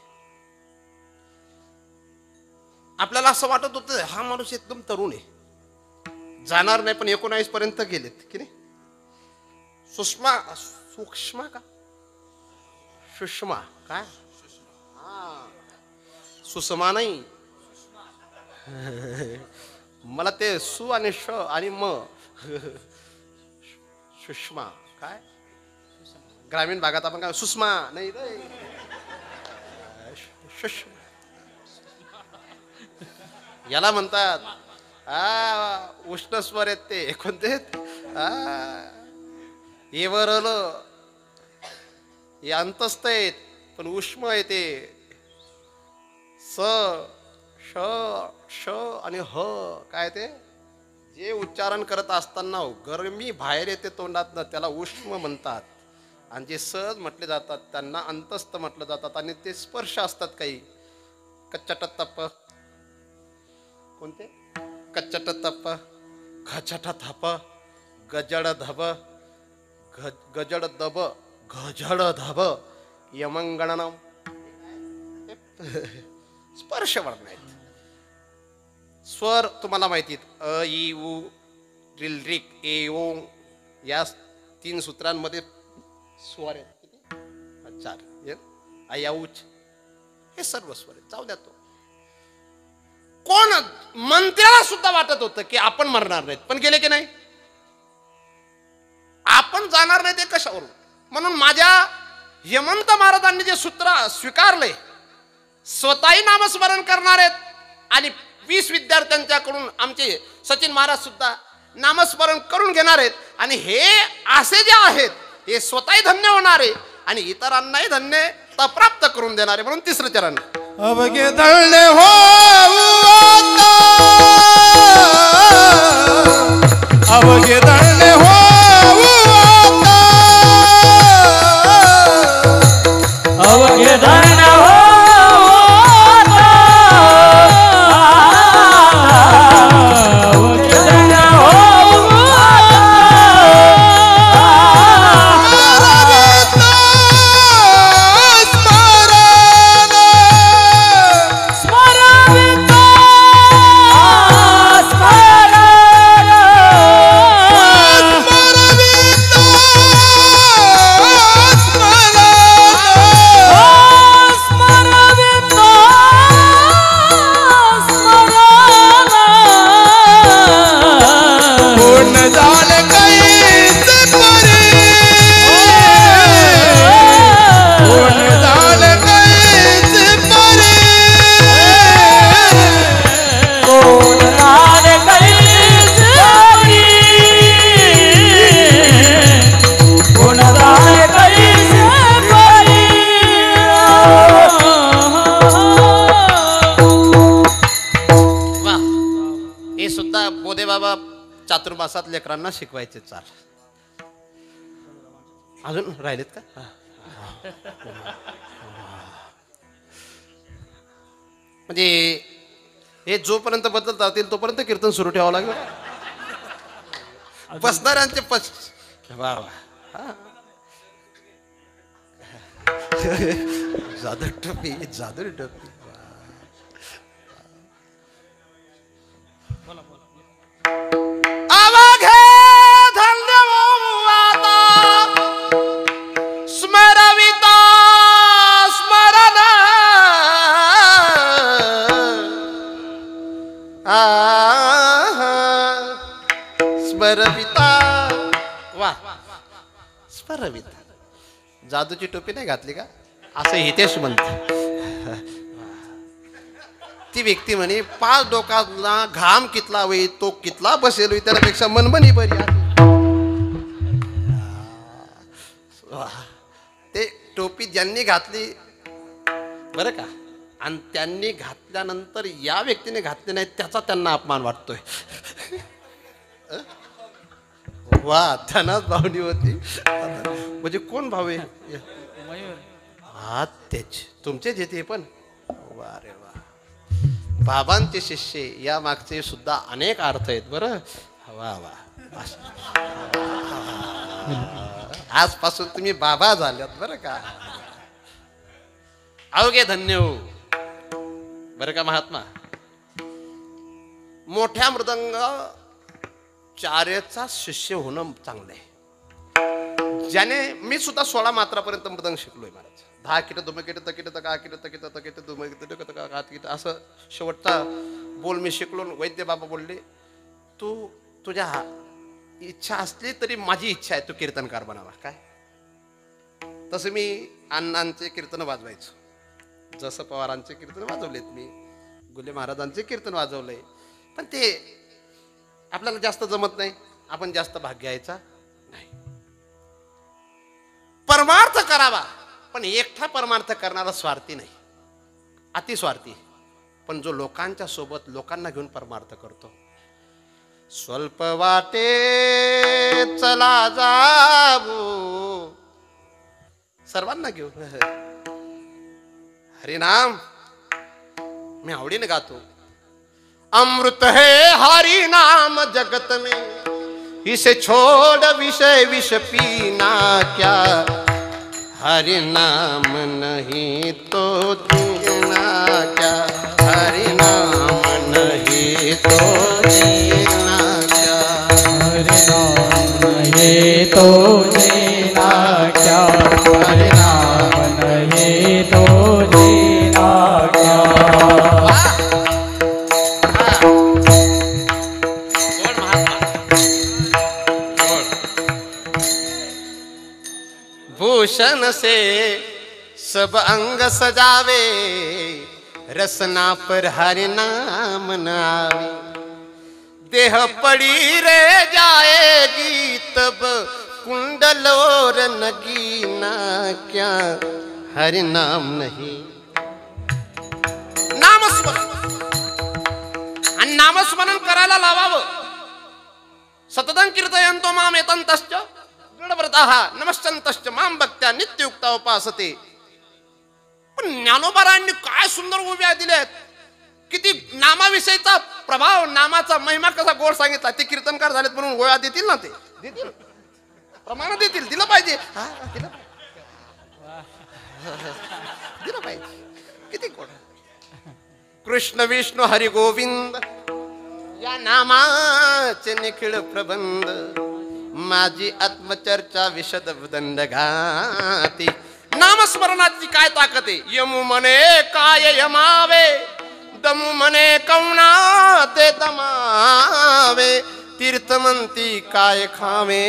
आपल्याला असं वाटत होतं हा माणूस एकदम तरुण आहे, जाणार नाही, पण 19 पर्यंत गेलेत की नाही. सुषमा काय सुषमा नाही, मला ते सु आणि श आणि म सुषमा काय. ग्रामीण भागात आपण काय सुषमा नाही रे, सुषमा याला म्हणतात. उष्ण स्वर आहेत ते कोणते. येवरल हे अंतस्थ आहेत, पण उष्म येते. स श श आणि ह काय ते जे उच्चारण करत असताना गरमी बाहेर येते तोंडातनं, त्याला उष्म म्हणतात. आणि जे सहज म्हटले जातात त्यांना अंतस्थ म्हटलं जातात. आणि ते स्पर्श असतात काही. कच्चट तप कोणते, कच्चट तप, खचट थप, गजड धब, गजड दब, गजड धब, यमंगणनम. स्पर्श वर्ण आहेत. स्वर तुम्हाला माहिती आहेत, अ इ उ रिल रिक ए ओंग, या 3 सूत्रांमध्ये स्वर आहेत. किती 4. अयाउच हे सर्व स्वर आहेत. जाऊ द्या. तो कोण मंत्र्याला सुद्धा वाटत होतं की आपण मरणार नाहीत, पण गेले की नाही. आपण जाणार नाही ते कशावरून. म्हणून माझ्या हेमंत महाराजांनी जे सूत्र स्वीकारले, स्वतःही नामस्मरण करणार आहेत आणि 20 विद्यार्थ्यांच्याकडून आमचे सचिन महाराज सुद्धा नामस्मरण करून घेणार आहेत. आणि हे असे जे आहेत हे स्वतःही धन्य होणारे आणि इतरांनाही धन्यता प्राप्त करून देणारे. म्हणून 3रं चरण. अवघे दळले हो अवघे दळले हो अवघे धन हो स्मरण बाबा चातुर्मासात लेकरांना शिकवायचे चाल. अजून राहिलेत का? म्हणजे हे जोपर्यंत बदलत राहतील तोपर्यंत कीर्तन सुरू ठेवावं लागेल. बसणाऱ्यांचे वा वा. जादू टोपी, जादू टोपी. अवघे धन्यवाद स्मरविता स्मरण स्मरविता. वा स्मरविता. जादूची टोपी नाही घातली का असं हितेश म्हणते. ती व्यक्ती म्हणे 5 डोकाला घाम कितला होई तो कितला बसेल होई त्यापेक्षा मनमनी बरी. ते टोपी ज्यांनी घातली बरं का आणि त्यांनी घातल्यानंतर या व्यक्तीने घातली नाही त्याचा त्यांना अपमान वाटतोय. वा धनाच भावनी होती. म्हणजे कोण भाव आहे? हा तेच तुमचेच येते पण. वा रे वा. बाबांचे शिष्य या मागचे सुद्धा अनेक अर्थ आहेत बरं. वा वा. आजपासून तुम्ही बाबा झाल्यात बरं का. अवघे धन्य हो बरं का महात्मा. मोठ्या मृदंग चार्याचा शिष्य होणं चांगलं आहे. ज्याने मी सुद्धा 16 मात्रापर्यंत मृदंग शिकलोय महाराज. 10 किट दुम किट तकिट तका किट तकिट तकिट दुम किट तका किट असं शेवटचा बोल मी शिकलो. वैद्य बाबा बोलले तू तुझ्या इच्छा असली तरी माझी इच्छा आहे तू कीर्तनकार बनावा. काय तसं मी अण्णांचे कीर्तन वाजवायचो. जसं पवारांचे कीर्तन वाजवलेत मी. गुले महाराजांचे कीर्तन वाजवलंय. पण ते आपल्याला जास्त जमत नाही. आपण जास्त भाग घ्यायचा नाही. परमार्थ करावा पण एकटा परमार्थ करणारा स्वार्थी नाही, अतिस्वार्थी. पण जो लोकांच्या सोबत लोकांना घेऊन परमार्थ करतो. स्वल्प वाटे चला जाऊ सर्वांना घेऊन. हरिनाम मी आवडीने गातो. अमृत है हरि नाम जगत में इसे छोड़ विषय विष पीना क्या. हरि नाम नहीं तो जीना क्या. हरि नाम नहीं तो जीना क्या. हरि नाम नहीं तो जीना क्या. हरि नाम नहीं तो जीना क्या. भूषण से सब अंग सजावे रसना पर हरि नाम न आवे. देह पड़ी रह जाएगी तब कुंडल और नगीना क्या. हरि नाम नहीं. नामस्मरण आणि नामस्मरण करायला लावावं. सततं कीर्तयन्तो माम एतन्तश्च दृढव्रताः नमश्चन्तश्च माम भक्त्या नित्ययुक्ता उपासते. पण ज्ञानोबारांनी काय सुंदर उभ्या दिल्यात. किती नामाविषयीचा प्रभाव, नामाचा महिमा कसा गोड सांगितला. ते कीर्तनकार झालेत म्हणून गोळ्या देतील ना. ते देतील प्रमाण देतील. दिलं पाहिजे. दिलं पाहिजे. किती गोड. कृष्ण विष्णू हरी गोविंद या नामाचे निखिळ प्रबंध. माझी आत्मचर्चा विशद दंड घाती. नामस्मरणाची काय ताकद आहे. यमू म्हणे काय यमावे दमू म्हणे कवना ते तमावे. तीर्थमंती काय खावे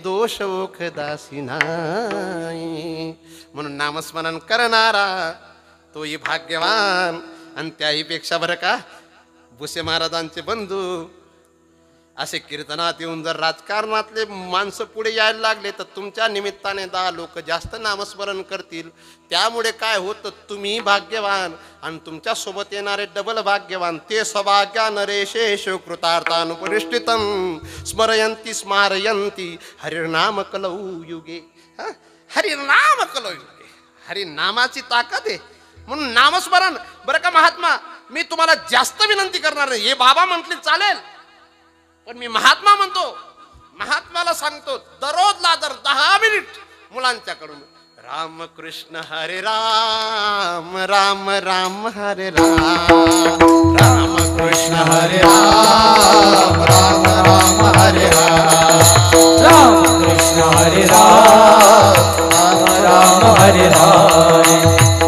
दोष ओख दासी नाही. म्हणून नामस्मरण करणारा तोही भाग्यवान. आणि त्याही पेक्षा बरं का भुसे महाराजांचे बंधू असे कीर्तनात येऊन जर राजकारणातले माणसं पुढे यायला लागले तर तुमच्या निमित्ताने 10 लोक जास्त नामस्मरण करतील. त्यामुळे काय होतं, तुम्ही भाग्यवान आणि तुमच्या सोबत येणारे डबल भाग्यवान. ते सौभाग्या नरेशेष कृतार्थानुपरिष्ठितं स्मरयंती स्मारयंती हरिनाम कलौ युगे. हरिनाम कलौ युगे, हरिनामाची ताकद आहे म्हणून नामस्मरण. बरं का महात्मा, मी तुम्हाला जास्त विनंती करणार नाही. हे बाबा म्हटले चालेल, पण मी महात्मा म्हणतो. महात्माला सांगतो दररोजला जर 10 मिनिट मुलांच्याकडून राम कृष्ण हरे राम राम राम हरे राम राम कृष्ण हरे राम राम राम हरे राम राम कृष्ण हरे राम राम राम हरे राम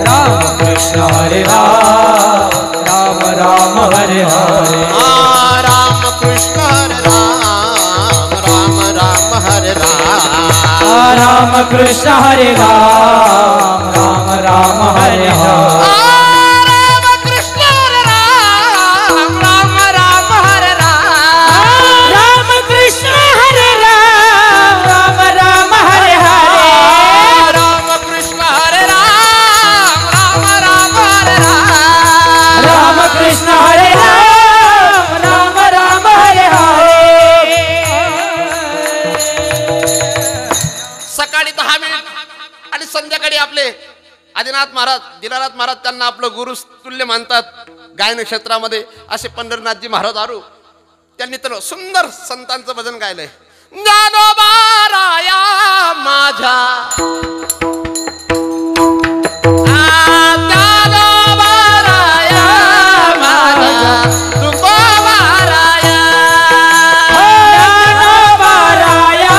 राम कृष्ण हरे राम राम राम हरे हरे राम कृष्ण हरे राम राम राम हरे राम राम कृष्ण हरे राम राम राम हरे हरे राम कृष्ण हरे राम राम राम हरे राम राम कृष्ण हरे राम राम राम हरे हरे राम कृष्ण हरे राम राम राम हरे राम राम कृष्ण हरे राम राम राम हरे हरे. सकाळी 10 मिनिट आणि संध्याकाळी आपले आदिनाथ महाराज दिनानाथ महाराज त्यांना आपलं गुरु तुल्य मानतात. गायन क्षेत्रामध्ये असे पंढरनाथजी महाराज आरू त्यांनी तर सुंदर संतांचं भजन गायलंय. ज्ञानोबा राया माझ्या ज्ञानोबा राया माझ्या तुकोबा राया ज्ञानोबा राया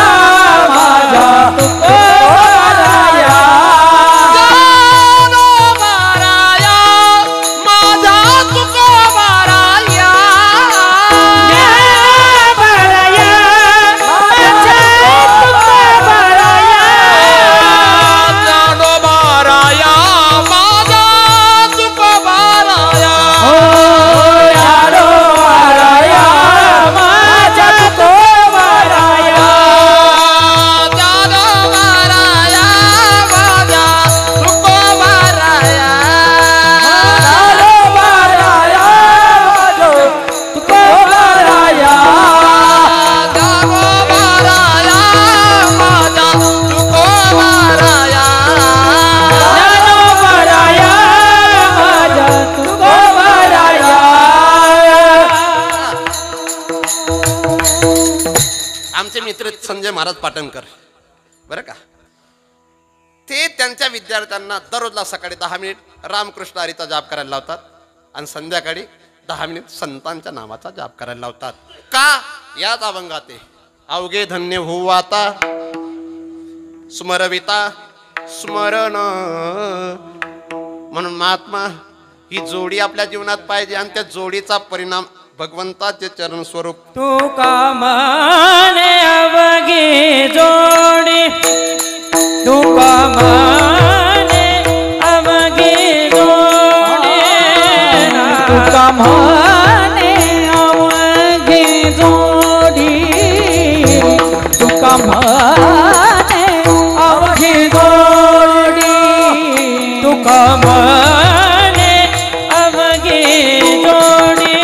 माझा तुकोबा राया ज्ञानोबा राया माझ्या तुकोबा राया ज्ञानोबा राया माझा तुकोबा राया ज्ञानोबा राया माझ्या तुकोबा राया ओ ज्ञानोबा राया माझा तुकोबा राया ज्ञानोबा राया माझ्या तुकोबा राया ज्ञानोबा राया माझा तुकोबा राया ज्ञानोबा राया माझ्या तुकोबा राया ज्ञानोबा राया माझा तुकोबा राया. आमचे मित्र संजय महाराज पाटणकर बरं का, ते त्यांच्या विद्यार्थ्यांना दररोजला सकाळी 10 मिनिट रामकृष्ण हरीचा जाप करायला लावतात आणि संध्याकाळी 10 मिनिट संतांच्या नावाचा जाप करायला लावतात. का? याच अभंगात आहे, अवघे धन्य होऊ आता स्मरविता स्मरण. म्हणून महात्मा ही जोडी आपल्या जीवनात पाहिजे आणि त्या जोडीचा परिणाम भगवंताचे चरण स्वरूप. तुका माने अवघे जोडी तुका माने अवघे जोडी तुका माने अवघे जोडी तुका माने अवघे जोडी तुका माने अवघे जोडी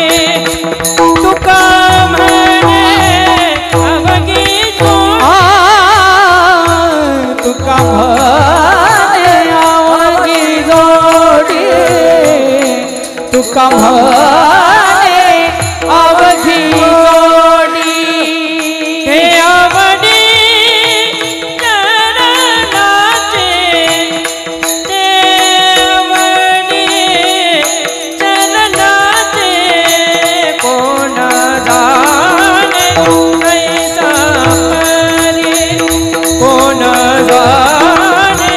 तुका म्हणे अवघी जोडी तुका म्हणे अवघी जोडी तुका म्हणे अवघी जोडी हे आवडी चरणाचे ते आवडी चरणाचे कोण जाणे कैसा परी कोण जाणे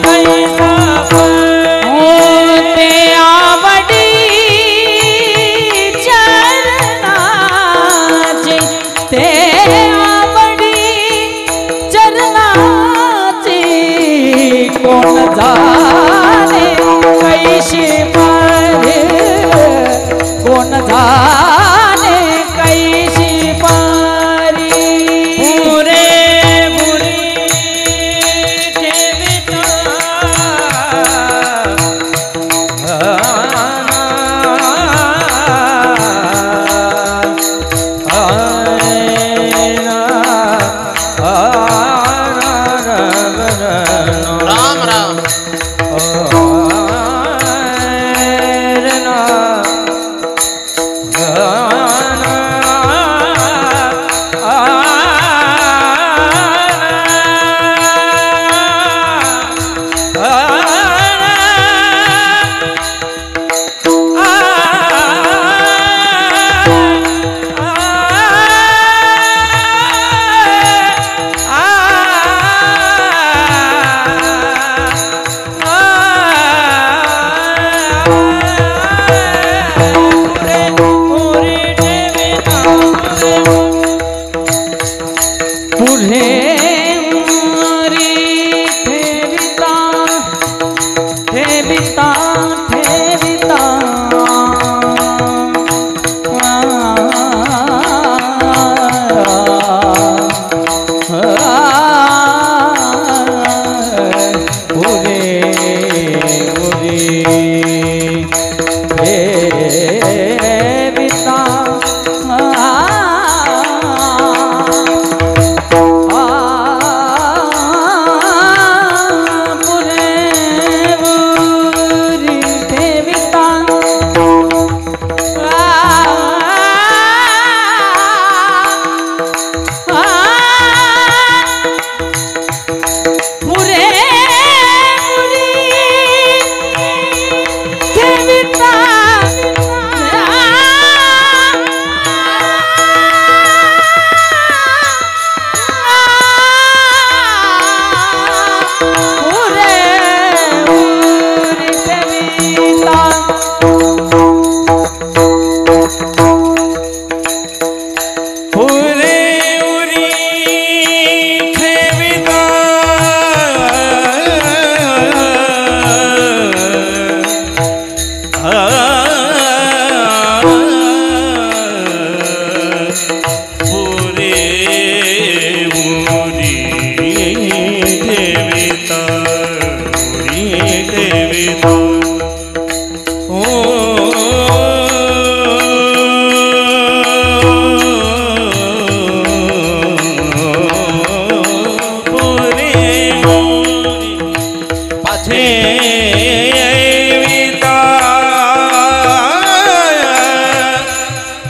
कैसा परी ते आवडी चरणाचे ते आवडी चरणाचे कोण जाणे कैशी परी कोण जाणे कैशी परी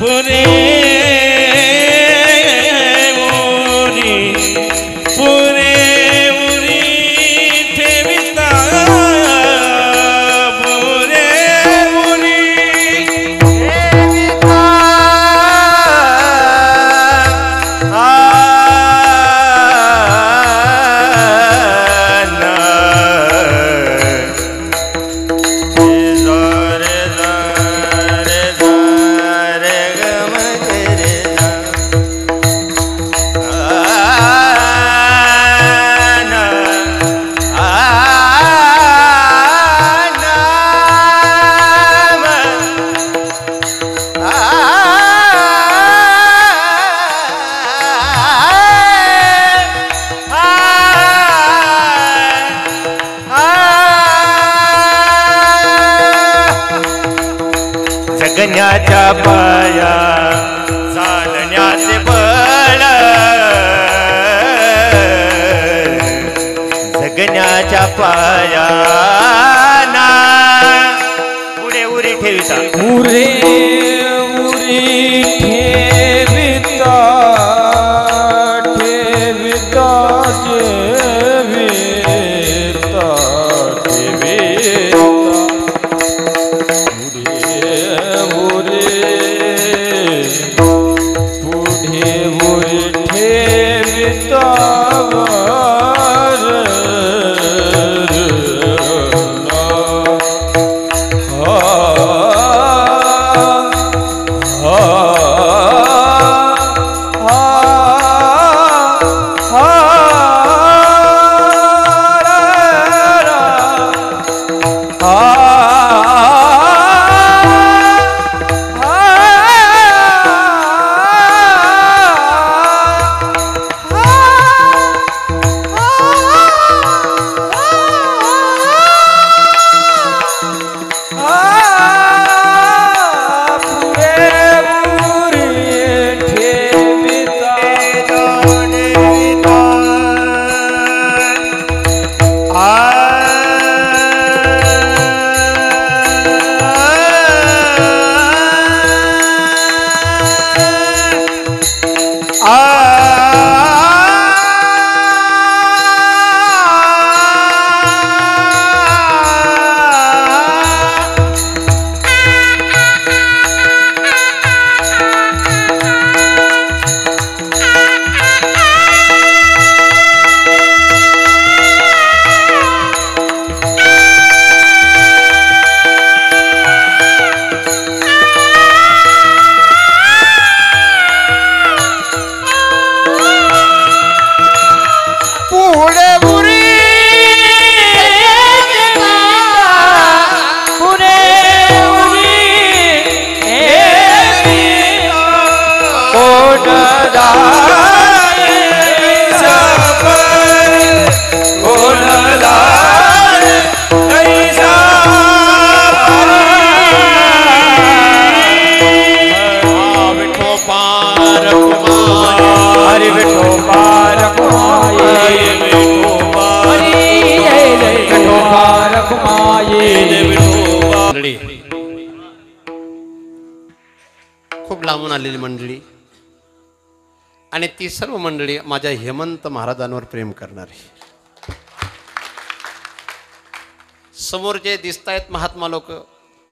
पुरे उरी पुरे उरी ठेविता पुरे उरी ठेविता जगण्याच्या पाया चालण्याचे बळ जगण्याच्या पाया ना पुढे उरी ठेविता पुरे उरी ठेविता ठेविता ठेविता ठेविता पुढे उरी ठेविता खूप लांबून आलेली मंडळी आणि ती सर्व मंडळी माझ्या हेमंत महाराजांवर प्रेम करणारी. समोर जे दिसतायत महात्मा लोक